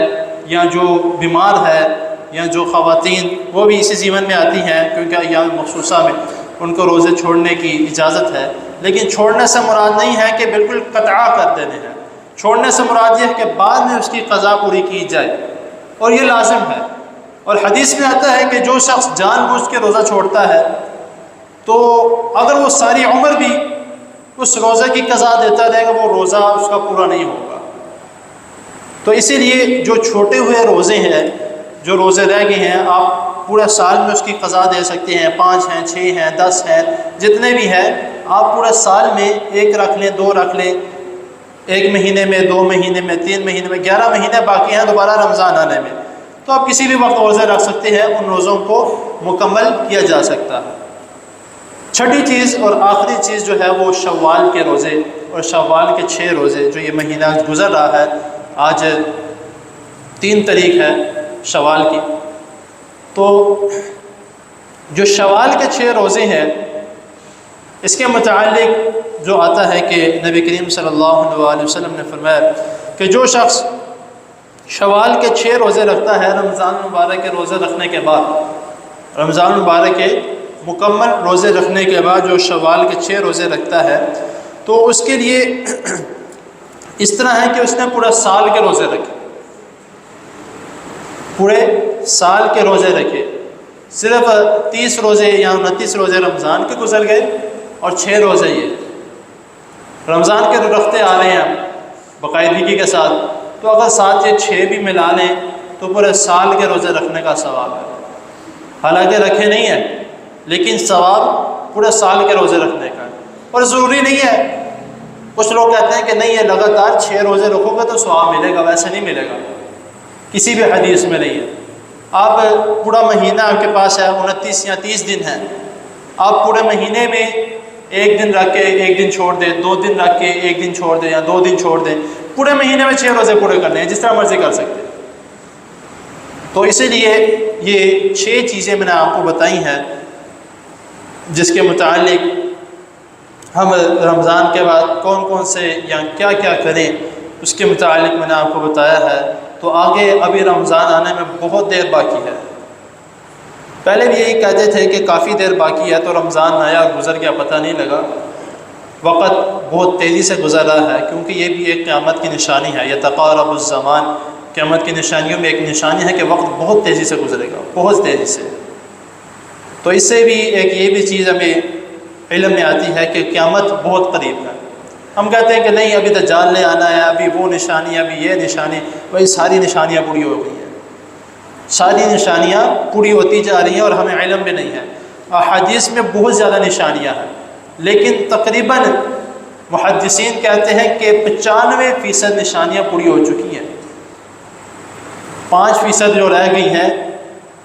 یا جو بیمار ہے یا جو خواتین وہ بھی اسی زمن میں آتی ہیں، کیونکہ ایام مخصوصہ میں ان کو روزے چھوڑنے کی اجازت ہے۔ لیکن چھوڑنے سے مراد نہیں ہے کہ بالکل قطع کر دینے ہیں، چھوڑنے سے مراد یہ ہے کہ بعد میں اس کی قضا پوری کی جائے، اور یہ لازم ہے۔ اور حدیث میں آتا ہے کہ جو شخص جان بوجھ کے روزہ چھوڑتا ہے تو اگر وہ ساری عمر بھی اس روزے کی قضا دیتا رہے گا، وہ روزہ اس کا پورا نہیں ہوگا۔ تو اسی لیے جو چھوٹے ہوئے روزے ہیں، جو روزے رہ گئے ہیں، آپ پورے سال میں اس کی قضا دے سکتے ہیں، 5 ہیں، 6 ہیں، 10 ہیں، جتنے بھی ہیں، آپ پورے سال میں 1 رکھ لیں، 2 رکھ لیں، 1 مہینے میں، 2 مہینے میں، 3 مہینے میں، 11 مہینے باقی ہیں دوبارہ رمضان آنے میں، تو آپ کسی بھی وقت روزے رکھ سکتے ہیں، ان روزوں کو مکمل کیا جا سکتا ہے۔ چھٹی چیز اور آخری چیز جو ہے وہ شوال کے روزے، اور شوال کے 6 روزے جو یہ مہینہ گزر رہا ہے، آج 3 تاریخ ہے شوال کی، تو جو شوال کے 6 روزے ہیں اس کے متعلق جو آتا ہے کہ نبی کریم صلی اللہ علیہ وسلم نے فرمایا کہ جو شخص شوال کے 6 روزے رکھتا ہے رمضان مبارک کے روزے رکھنے کے بعد، رمضان مبارک کے مکمل روزے رکھنے کے بعد جو شوال کے 6 روزے رکھتا ہے، تو اس کے لیے اس طرح ہے کہ اس نے پورا سال کے روزے رکھے، پورے سال کے روزے رکھے، صرف 30 روزے یا 29 روزے رمضان کے گزر گئے اور 6 روزے یہ رمضان کے رکھتے آ رہے ہیں باقاعدگی کے ساتھ، تو اگر ساتھ یہ 6 بھی ملا لیں تو پورے سال کے روزے رکھنے کا ثواب ہے۔ حالانکہ رکھے نہیں ہیں لیکن ثواب پورے سال کے روزے رکھنے کا ہے، اور ضروری نہیں ہے۔ کچھ لوگ کہتے ہیں کہ نہیں، یہ لگاتار 6 روزے رکھو گے تو ثواب ملے گا، ویسے نہیں ملے گا، کسی بھی حدیث میں نہیں ہے۔ آپ پورا مہینہ آپ کے پاس ہے، 29 یا 30 دن ہیں، آپ پورے مہینے میں 1 دن رکھ کے 1 دن چھوڑ دیں، 2 دن رکھ کے 1 دن چھوڑ دیں یا 2 دن چھوڑ دیں، پورے مہینے میں 6 روزے پورے کرنے ہیں، جس طرح مرضی کر سکتے ہیں۔ تو اسی لیے یہ 6 چیزیں میں نے آپ کو بتائی ہیں جس کے متعلق ہم رمضان کے بعد کون کون سے یا کیا کیا کریں، اس کے متعلق میں نے آپ کو بتایا ہے۔ تو آگے ابھی رمضان آنے میں بہت دیر باقی ہے، پہلے بھی یہی کہتے تھے کہ کافی دیر باقی ہے، تو رمضان آیا گزر گیا پتہ نہیں لگا، وقت بہت تیزی سے گزر رہا ہے، کیونکہ یہ بھی ایک قیامت کی نشانی ہے، یتقارب الزمان، قیامت کی نشانیوں میں ایک نشانی ہے کہ وقت بہت تیزی سے گزرے گا، بہت تیزی سے۔ تو اس سے بھی ایک یہ بھی چیز ہمیں علم میں آتی ہے کہ قیامت بہت قریب ہے۔ ہم کہتے ہیں کہ نہیں ابھی دجال نے آنا ہے، ابھی وہ نشانی، ابھی یہ نشانی، وہی ساری نشانیاں پوری ہو گئی ہیں، ساری نشانیاں پوری ہوتی جا رہی ہیں اور ہمیں علم بھی نہیں ہے۔ احادیث میں بہت زیادہ نشانیاں ہیں، لیکن تقریباً محدثین کہتے ہیں کہ 95% نشانیاں پوری ہو چکی ہیں، 5% جو رہ گئی ہیں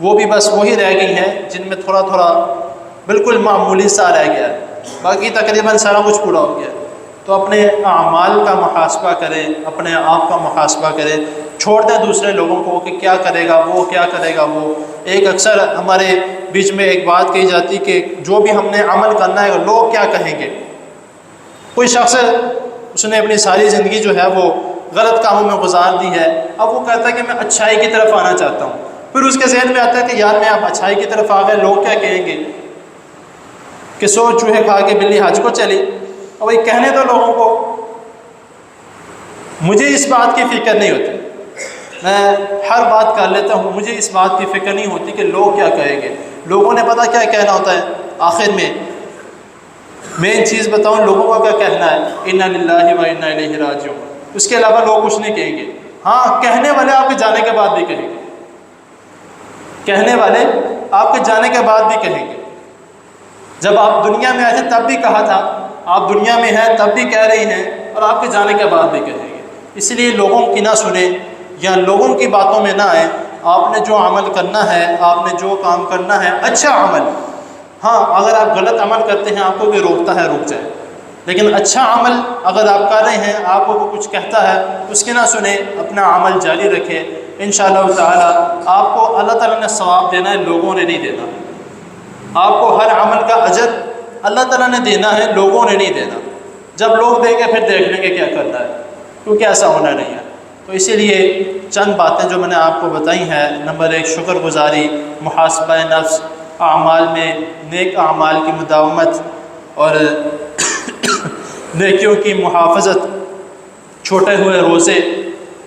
وہ بھی بس وہی رہ گئی ہیں جن میں تھوڑا تھوڑا بالکل معمولی سا رہ گیا ہے، باقی تقریباً سارا کچھ پورا ہو گیا۔ تو اپنے اعمال کا محاسبہ کریں، اپنے آپ کا محاسبہ کریں، چھوڑ دیں دوسرے لوگوں کو کہ کیا کرے گا وہ، کیا کرے گا وہ۔ ایک اکثر ہمارے بیچ میں ایک بات کہی جاتی کہ جو بھی ہم نے عمل کرنا ہے لوگ کیا کہیں گے۔ کوئی شخص اس نے اپنی ساری زندگی جو ہے وہ غلط کاموں میں گزار دی ہے، اب وہ کہتا ہے کہ میں اچھائی کی طرف آنا چاہتا ہوں، پھر اس کے ذہن میں آتا ہے کہ یار میں اب اچھائی کی طرف آ گئے، لوگ کیا کہیں گے کہ 100 چوہے کھا کے بلی حج کو چلی، اور وہی کہنے دو لوگوں کو۔ مجھے اس بات کی فکر نہیں ہوتی، میں ہر بات کر لیتا ہوں، مجھے اس بات کی فکر نہیں ہوتی کہ لوگ کیا کہیں گے۔ لوگوں نے پتہ کیا کہنا ہوتا ہے آخر میں مین چیز بتاؤں لوگوں کا کیا کہنا ہے، انا للہ و انا الیہ راجعون، اس کے علاوہ لوگ کچھ نہیں کہیں گے۔ ہاں کہنے والے آپ کے جانے کے بعد بھی کہیں گے، کہنے والے آپ کے جانے کے بعد بھی کہیں گے۔ جب آپ دنیا میں آئے تھے تب بھی کہا تھا، آپ دنیا میں ہیں تب بھی کہہ رہی ہیں، اور آپ کے جانے کے بعد بھی کہیں گے۔ اس لیے لوگوں کی نہ سنیں یا لوگوں کی باتوں میں نہ آئیں۔ آپ نے جو عمل کرنا ہے، آپ نے جو کام کرنا ہے، اچھا عمل، ہاں اگر آپ غلط عمل کرتے ہیں آپ کو بھی روکتا ہے رک جائے، لیکن اچھا عمل اگر آپ کر رہے ہیں، آپ کو کچھ کہتا ہے اس کی نہ سنیں، اپنا عمل جاری رکھیں۔ انشاءاللہ تعالی آپ کو اللہ تعالیٰ نے ثواب دینا ہے، لوگوں نے نہیں دینا۔ آپ کو ہر عمل کا اجر اللہ تعالیٰ نے دینا ہے، لوگوں نے نہیں دینا۔ جب لوگ دیں گے پھر دیکھ لیں گے کیا کرنا ہے، کیونکہ ایسا ہونا نہیں ہے۔ تو اسی لیے چند باتیں جو میں نے آپ کو بتائی ہیں، نمبر 1 شکر گزاری، محاسبہ نفس، اعمال میں نیک اعمال کی مداومت اور نیکیوں کی محافظت، چھوٹے ہوئے روزے،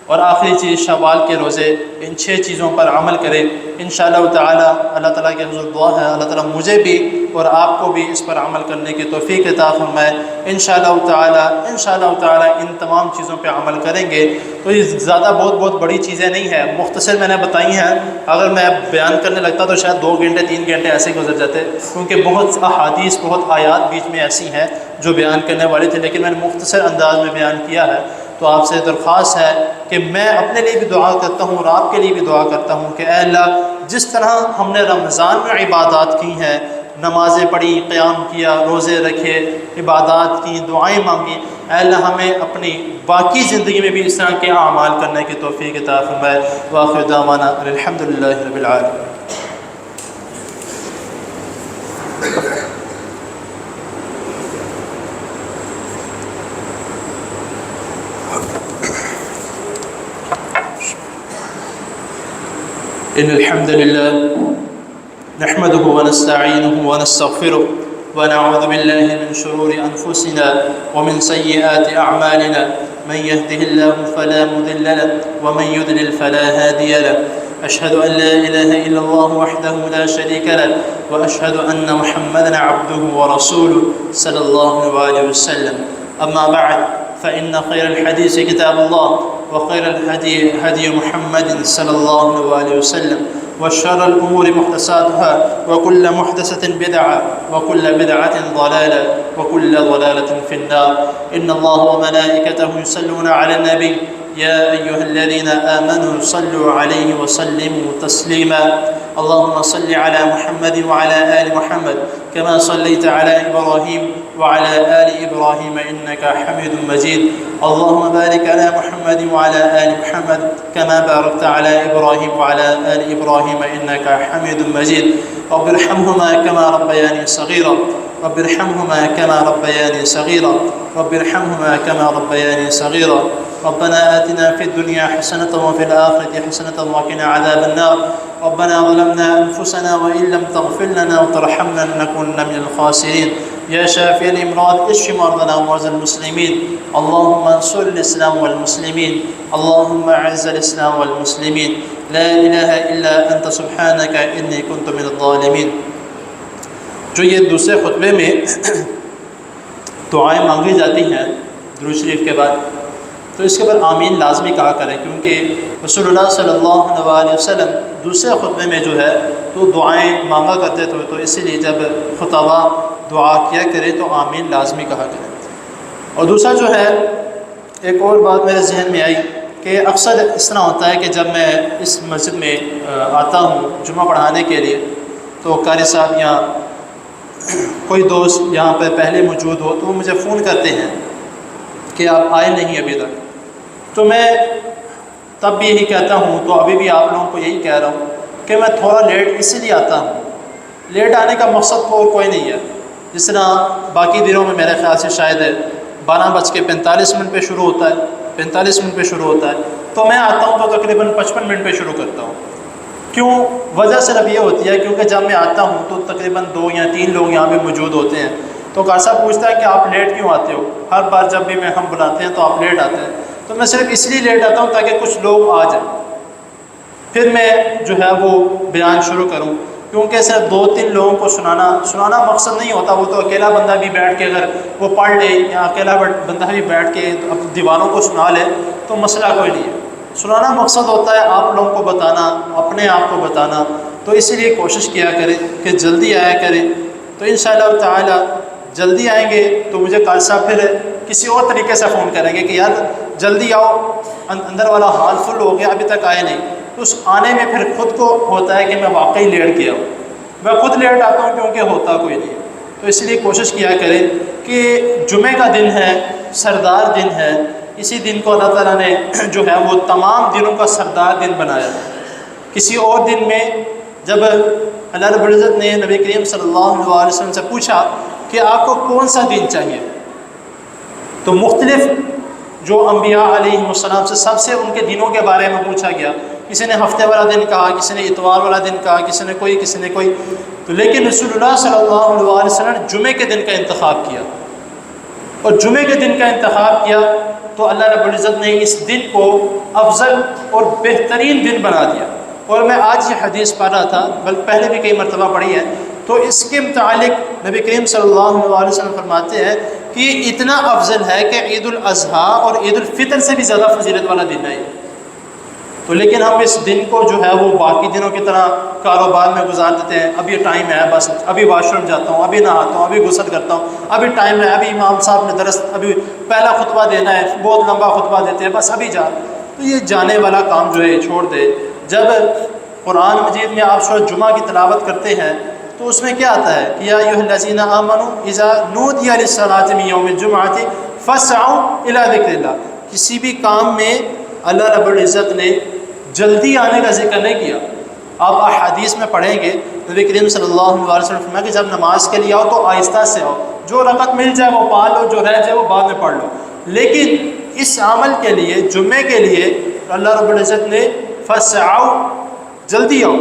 اور آخری چیز شوال کے روزے، ان 6 چیزوں پر عمل کریں۔ انشاءاللہ تعالی اللہ تعالیٰ کے حضور دعا ہے اللہ تعالیٰ مجھے بھی اور آپ کو بھی اس پر عمل کرنے کی توفیق عطا فرمائے۔ انشاءاللہ تعالی ان تمام چیزوں پہ عمل کریں گے تو یہ زیادہ بہت بڑی چیزیں نہیں ہیں، مختصر میں نے بتائی ہیں۔ اگر میں بیان کرنے لگتا تو شاید 2 گھنٹے 3 گھنٹے ایسے گزر جاتے، کیونکہ بہت احادیث بہت آیات بیچ میں ایسی ہیں جو بیان کرنے والی تھی، لیکن میں نے مختصر انداز میں بیان کیا ہے۔ تو آپ سے درخواست ہے کہ میں اپنے لیے بھی دعا کرتا ہوں اور آپ کے لیے بھی دعا کرتا ہوں کہ اے اللہ جس طرح ہم نے رمضان میں عبادات کی ہیں، نمازیں پڑھی، قیام کیا، روزے رکھے، عبادات کی، دعائیں مانگی، اے اللہ ہمیں اپنی باقی زندگی میں بھی اس طرح کے اعمال کرنے کی توفیق عطا فرمائے۔ وآخر دعوانا الحمدللہ رب العالمین۔ إن الحمد لله نحمده ونستعينه ونستغفره ونعوذ بالله من شرور أنفسنا ومن سيئات أعمالنا، من يهده الله فلا مضل له ومن يضلل فلا هادي له، أشهد أن لا إله إلا الله وحده لا شريك له، وأشهد أن محمدا عبده ورسوله صلى الله عليه وسلم۔ أما بعد فإن خير الحديث كتاب الله، وخير الهدي هدي محمد صلى الله عليه وسلم، وشر الأمور محدثاتها، وكل محدثة بدعة، وكل بدعة ضلالة، وكل ضلالة في النار۔ إن الله وملائكته يصلون على النبي، يا أيها الذين آمنوا صلوا عليه وسلموا تسليما۔ اللهم صل على محمد وعلى آل محمد كما صليت على إبراهيم وعلى آل إبراهيم إنك حميد مجيد۔ اللهم بارك على محمد وعلى آل محمد كما باركت على إبراهيم وعلى آل إبراهيم إنك حميد مجيد۔ رب ارحمهما كما ربياني صغيرا، رب ارحمهما كما ربياني صغيرا، رب ارحمهما كما ربياني صغيرا۔ ربنا آتنا في الدنيا حسنة وفي الآخرة حسنة وقنا عذاب النار۔ ربنا ظلمنا أنفسنا وإن لم تغفر لنا وترحمنا لنكونن من الخاسرين۔ يا شافي الأمراض اشف مرضنا ومرضى المسلمين، اللهم انصر الإسلام والمسلمين، اللهم أعز الإسلام والمسلمين، لا إله إلا أنت سبحانك إني كنت من الظالمين۔ جو یہ دوسرے خطبے میں دعائیں مانگی جاتی ہیں درود شریف کے بعد، تو اس کے بعد آمین لازمی کہا کریں، کیونکہ رسول اللہ صلی اللہ علیہ وسلم دوسرے خطبے میں جو ہے تو دعائیں مانگا کرتے تھے، تو اسی لیے جب خطبہ دعا کیا کرے تو آمین لازمی کہا کریں۔ اور دوسرا جو ہے ایک اور بات میرے ذہن میں آئی کہ اکثر اس طرح ہوتا ہے کہ جب میں اس مسجد میں آتا ہوں جمعہ پڑھانے کے لیے، تو قاری صاحب یا کوئی دوست یہاں پہ پہلے موجود ہو تو وہ مجھے فون کرتے ہیں کہ آپ آئے نہیں ابھی تک، تو میں تب بھی یہی کہتا ہوں، تو ابھی بھی آپ لوگوں کو یہی کہہ رہا ہوں کہ میں تھوڑا لیٹ اسی لیے آتا ہوں، لیٹ آنے کا مقصد تو اور کوئی نہیں ہے۔ جس طرح باقی دنوں میں میرے خیال سے شاید 12:45 پہ شروع ہوتا ہے، 45 منٹ پہ شروع ہوتا ہے، تو میں آتا ہوں تو تقریباً 55 منٹ پہ شروع کرتا ہوں۔ کیوں؟ وجہ صرف یہ ہوتی ہے کیونکہ جب میں آتا ہوں تو تقریباً 2 یا 3 لوگ یہاں پہ موجود ہوتے ہیں، تو قاری صاحب پوچھتا ہے کہ آپ لیٹ کیوں آتے ہو؟ ہر بار جب بھی ہم بلاتے ہیں تو آپ لیٹ آتے ہیں، تو میں صرف اس لیے لیٹ آتا ہوں تاکہ کچھ لوگ آ جائیں، پھر میں جو ہے وہ بیان شروع کروں، کیونکہ صرف 2-3 لوگوں کو سنانا مقصد نہیں ہوتا، وہ تو اکیلا بندہ بھی بیٹھ کے اگر وہ پڑھ لے یا اکیلا بندہ بھی بیٹھ کے دیواروں کو سنا لے تو مسئلہ کوئی نہیں ہے۔ سنانا مقصد ہوتا ہے آپ لوگوں کو بتانا، اپنے آپ کو بتانا، تو اسی لیے کوشش کیا کریں کہ جلدی آیا کریں، تو انشاءاللہ تعالی جلدی آئیں گے تو مجھے قاری صاحب پھر کسی اور طریقے سے فون کریں گے کہ یار جلدی آؤ، اندر والا حال فل ہو گیا ابھی تک آئے نہیں، تو اس آنے میں پھر خود کو ہوتا ہے کہ میں واقعی لیٹ گیا ہوں، میں خود لیٹ آتا ہوں کیونکہ ہوتا کوئی نہیں ہے، تو اس لیے کوشش کیا کریں کہ جمعہ کا دن ہے، سردار دن ہے، اسی دن کو اللہ تعالیٰ نے جو ہے وہ تمام دنوں کا سردار دن بنایا۔ کسی اور دن میں جب اللہ رب العزت نے نبی کریم صلی اللہ علیہ وسلم سے پوچھا کہ آپ کو کون سا دن چاہیے، تو مختلف جو انبیاء علیہ السلام سے سب سے ان کے دنوں کے بارے میں پوچھا گیا، کسی نے ہفتے والا دن کہا، کسی نے اتوار والا دن کہا، کسی نے کوئی، تو لیکن رسول اللہ صلی اللہ علیہ وسلم نے جمعے کے دن کا انتخاب کیا، اور جمعے کے دن کا انتخاب کیا تو اللہ رب العزت نے اس دن کو افضل اور بہترین دن بنا دیا۔ اور میں آج یہ حدیث پڑھ رہا تھا، بلکہ پہلے بھی کئی مرتبہ پڑھی ہے، تو اس کے متعلق نبی کریم صلی اللہ علیہ وسلم فرماتے ہیں کہ یہ اتنا افضل ہے کہ عید الاضحیٰ اور عید الفطر سے بھی زیادہ فضیلت والا دن ہے۔ تو لیکن ہم اس دن کو جو ہے وہ باقی دنوں کی طرح کاروبار میں گزار دیتے ہیں، اب یہ ٹائم ہے، بس ابھی واش روم جاتا ہوں، ابھی نہاتا ہوں، ابھی غسل کرتا ہوں، ابھی ٹائم ہے، ابھی امام صاحب نے درس ابھی پہلا خطبہ دینا ہے، بہت لمبا خطبہ دیتے ہیں، بس ابھی جا، تو یہ جانے والا کام جو ہے چھوڑ دے۔ جب قرآن مجید میں آپ سورۃ جمعہ کی تلاوت کرتے ہیں تو اس میں کیا آتا ہے کہ یا ایھا الذین آمنوا اذا نودی للصلاۃ من یوم الجمعۃ فاسعوا الی ذکر اللہ، کسی بھی کام میں اللہ رب العزت نے جلدی آنے کا ذکر نہیں کیا۔ آپ احادیث میں پڑھیں گے نبی کریم صلی اللہ علیہ وسلم فرمایا کہ جب نماز کے لیے آؤ تو آہستہ سے آؤ، جو رکعت مل جائے وہ پڑھ لو، جو رہ جائے وہ بعد میں پڑھ لو، لیکن اس عمل کے لیے، جمعے کے لیے اللہ رب العزت نے فاسعوا، جلدی آؤ،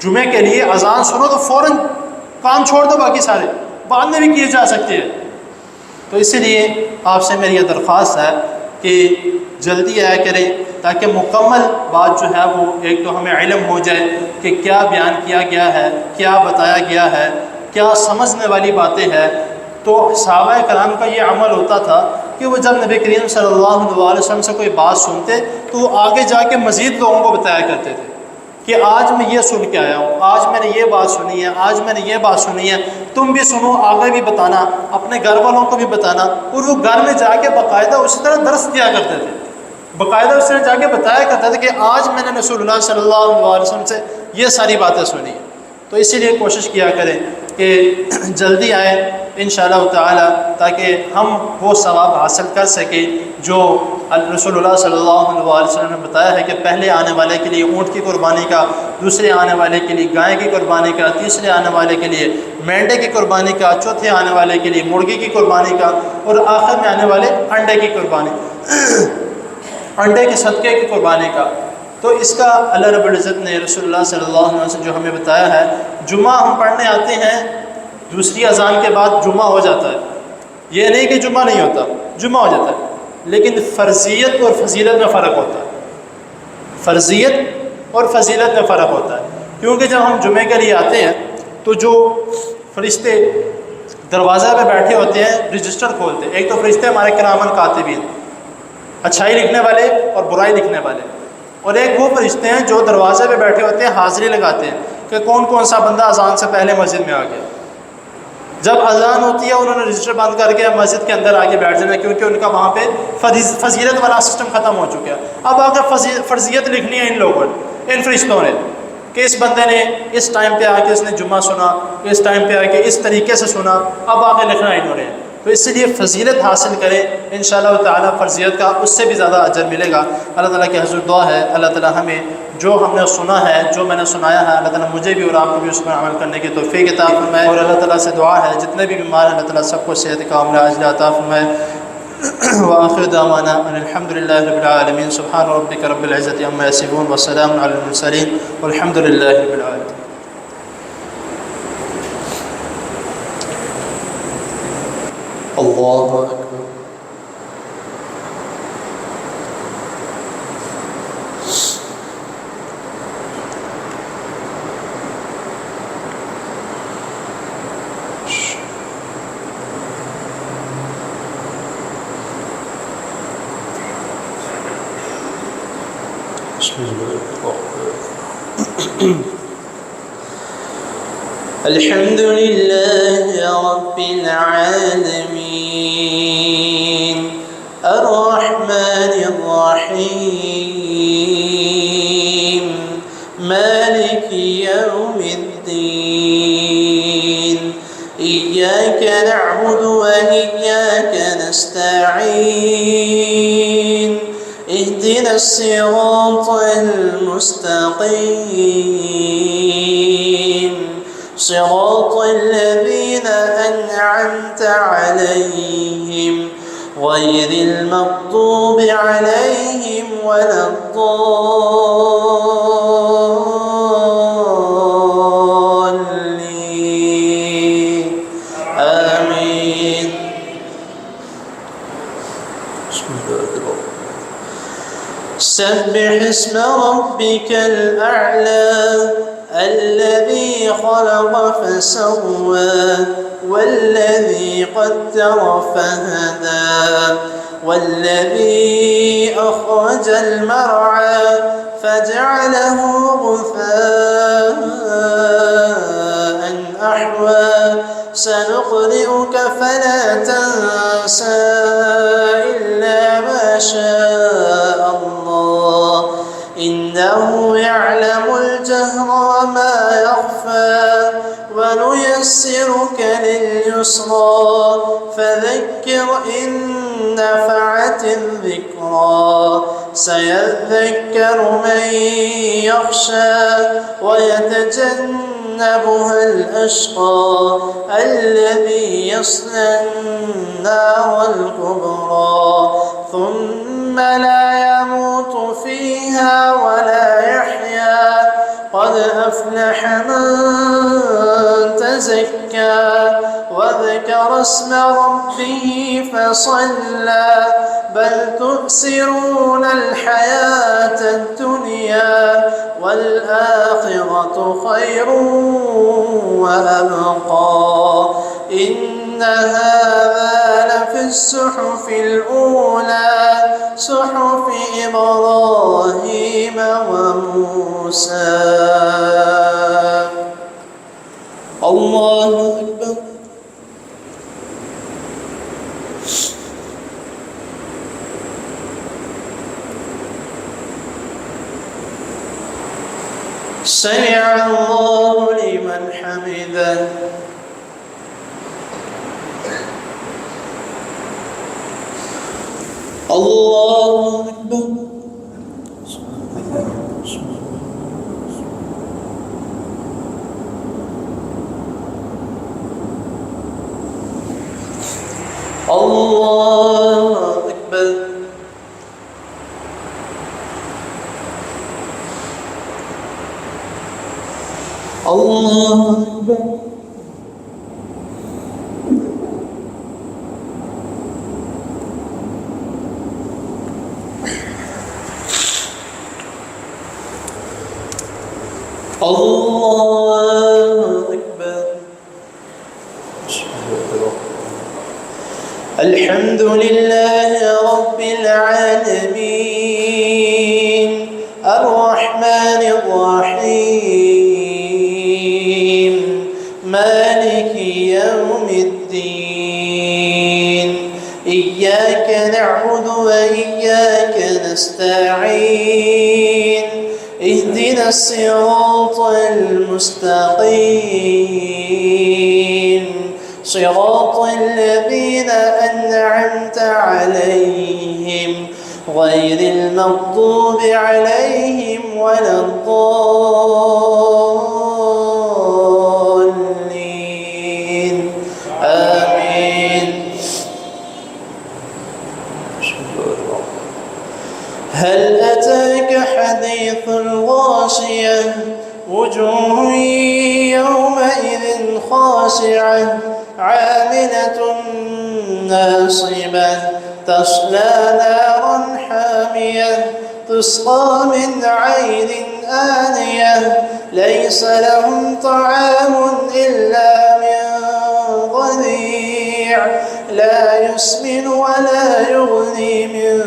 جمعے کے لیے اذان سنو تو فوراً کام چھوڑ دو، باقی سارے بعد میں بھی کیے جا سکتے ہیں۔ تو اسی لیے آپ سے میری یہ درخواست ہے کہ جلدی آیا کریں تاکہ مکمل بات جو ہے وہ ایک تو ہمیں علم ہو جائے کہ کیا بیان کیا گیا ہے، کیا بتایا گیا ہے، کیا سمجھنے والی باتیں ہیں۔ تو صحابہ کرام کا یہ عمل ہوتا تھا کہ وہ جب نبی کریم صلی اللہ علیہ وسلم سے کوئی بات سنتے تو وہ آگے جا کے مزید لوگوں کو بتایا کرتے تھے کہ آج میں یہ سن کے آیا ہوں، آج میں نے یہ بات سنی ہے، آج میں نے یہ بات سنی ہے، تم بھی سنو، آگے بھی بتانا، اپنے گھر والوں کو بھی بتانا۔ اور وہ گھر میں جا کے باقاعدہ اسی طرح درس دیا کرتے تھے، باقاعدہ اس طرح جا کے بتایا کرتے تھے کہ آج میں نے رسول اللہ صلی اللہ علیہ وسلم سے یہ ساری باتیں سنی ہیں۔ تو اسی لیے کوشش کیا کریں کہ جلدی آئیں انشاءاللہ تعالی، تاکہ ہم وہ ثواب حاصل کر سکیں جو رسول اللہ صلی اللہ علیہ وسلم نے بتایا ہے کہ پہلے آنے والے کے لیے اونٹ کی قربانی کا، دوسرے آنے والے کے لیے گائے کی قربانی کا، تیسرے آنے والے کے لیے مینڈے کی قربانی کا، چوتھے آنے والے کے لیے مرغی کی قربانی کا، اور آخر میں آنے والے انڈے کی قربانی انڈے کے صدقے کی قربانی کا۔ تو اس کا اللہ رب العزت نے رسول اللہ صلی اللہ علیہ وسلم جو ہمیں بتایا ہے، جمعہ ہم پڑھنے آتے ہیں، دوسری اذان کے بعد جمعہ ہو جاتا ہے، یہ نہیں کہ جمعہ نہیں ہوتا، جمعہ ہو جاتا ہے، لیکن فرضیت اور فضیلت میں فرق ہوتا ہے، فرضیت اور فضیلت میں فرق ہوتا ہے، کیونکہ جب ہم جمعے کے لیے آتے ہیں تو جو فرشتے دروازہ پہ بیٹھے ہوتے ہیں رجسٹر کھولتے ہیں، ایک تو فرشتے ہمارے کرامن کاتبین، اچھائی لکھنے والے اور برائی لکھنے والے، اور ایک وہ فرشتے ہیں جو دروازے پہ بیٹھے ہوتے ہیں، حاضری لگاتے ہیں کہ کون کون سا بندہ اذان سے پہلے مسجد میں آ گیا۔ جب اذان ہوتی ہے انہوں نے رجسٹر بند کر کے مسجد کے اندر آگے بیٹھ جانا ہے، کیونکہ ان کا وہاں پہ فضیلت والا سسٹم ختم ہو چکا ہے۔ اب آگے فرضیت لکھنی ہے ان لوگوں نے، ان فرشتوں نے، کہ اس بندے نے اس ٹائم پہ آ کے اس نے جمعہ سنا، اس ٹائم پہ آ کے اس طریقے سے سنا، اب آگے لکھنا انہوں نے۔ تو اس لیے فضیلت حاصل کریں انشاءاللہ تعالی، فرضیت کا اس سے بھی زیادہ اجر ملے گا۔ اللہ تعالیٰ کی حضور دعا ہے اللہ تعالیٰ ہمیں جو ہم نے سنا ہے، جو میں نے سنایا ہے، اللہ تعالیٰ مجھے بھی اور آپ کو بھی اس پر عمل کرنے کی توفیق عطا فرمائے، اور اللہ تعالیٰ سے دعا ہے جتنے بھی بیمار ہیں اللہ تعالیٰ سب کو صحت کاملہ عاجلہ عطا فرمائے۔ وآخر دعوانا أن الحمد لله رب العالمين. سبحان ربك رب العزة عما يصفون وسلام على المرسلين والحمد لله رب العالمين. الله أكبر. الحمد لله رب العالمين الرحمن الرحيم مالك يوم الدين إياك نعبد وإياك نستعين اهدنا الصراط المستقيم صراط الذين أنعمت عليهم غير المغضوب عليهم ولا الضالين آمين. سبح اسم ربك الأعلى الذي خلق فسوى والذي قدر فهدى والذي أخرج المرعى فجعله غثاء أحوى سنقرئك فلا تنسى إلا ما شاء الله إنه يعلم الجهر وما يخفى ونيسرك لليسرى فذكر إن نفعت الذكرى سيذكر من يخشى ويتجنبها الأشقى الذي يصلى النار الكبرى ثم لا يموت فيها ولا يحيا قد أفلح من تزكى وذكر اسم ربه فصلى بل تؤثرون الحياة الدنيا والآخرة خير وأبقى إن هذا لفي الصحف الأولى صحف إبراهيم وموسى. الله أكبر. سمع الله لمن حمده. الله أكبر. الله أكبر. الله أكبر. الله أكبر. الحمد لله رب العالمين الرحمن الرحيم مالك يوم الدين إياك نعبد وإياك نستعين اهدنا الصراط المستقيم صراط الذين أنعمت عليهم غير المغضوب عليهم ولا الضالين آمين. هل أتاك حديث الغاشية وجوه يومئذ خاشعة عاملة ناصبة تصلى نارا حامية تسقى من عين آنية ليس لهم طعام إلا من ضريع لا يسمن ولا يغني من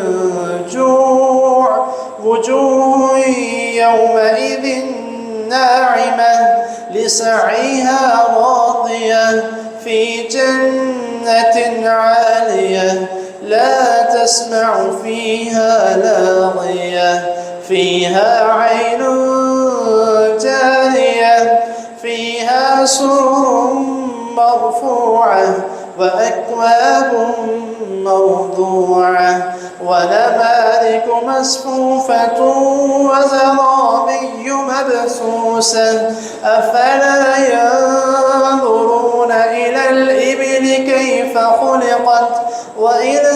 جوع وجوه يومئذ ناعمة لسعيها راضية في جنة عالية لا تسمع فيها لاغية فيها عين جارية فيها سرر مرفوعة وأكواب موضوعة ونمارق مصفوفة وزرابي مبثوثة أفلا ينظرون إلى الإبل كيف خلقت وإلى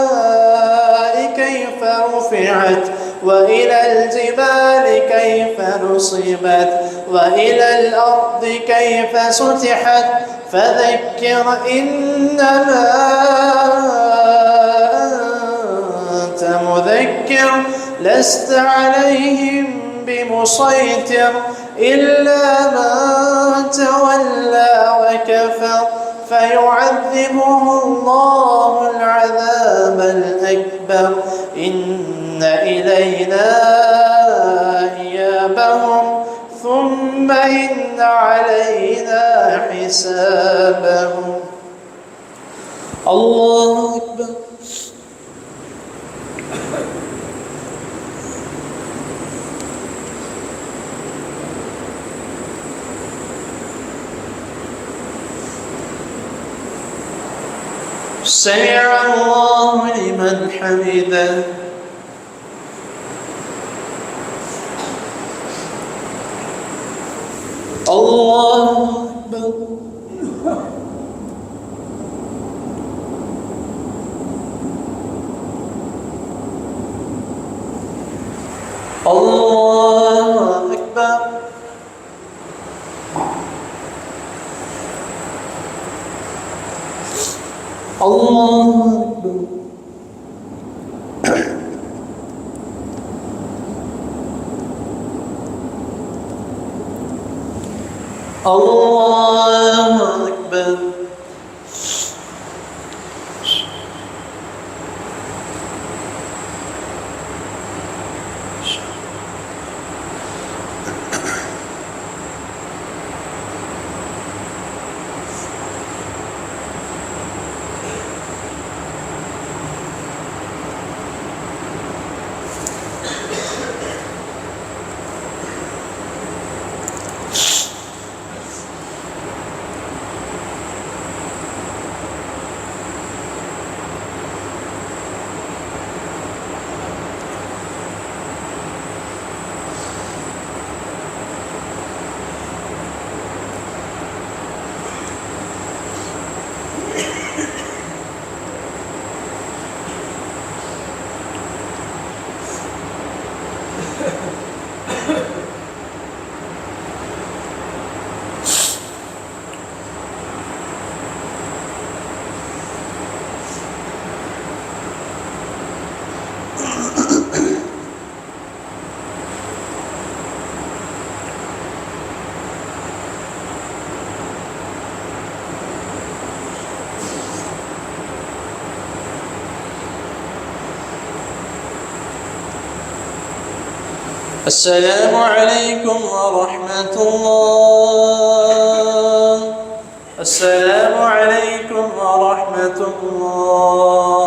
السماء كيف رفعت وإلى الجبال كيف نصبت وإلى الأرض كيف سطحت فذكر إنما أنت مذكر لست عليهم بمسيطر إلا من تولى وكفر فيعذبه الله العذاب الأكبر إن إلينا إيابهم ثم إن علينا حسابهم. الله أكبر. سمع الله لمن حمده. الله أكبر. الله أكبر. الله أكبر. الله أكبر. السلام عليكم ورحمة الله. السلام عليكم ورحمة الله.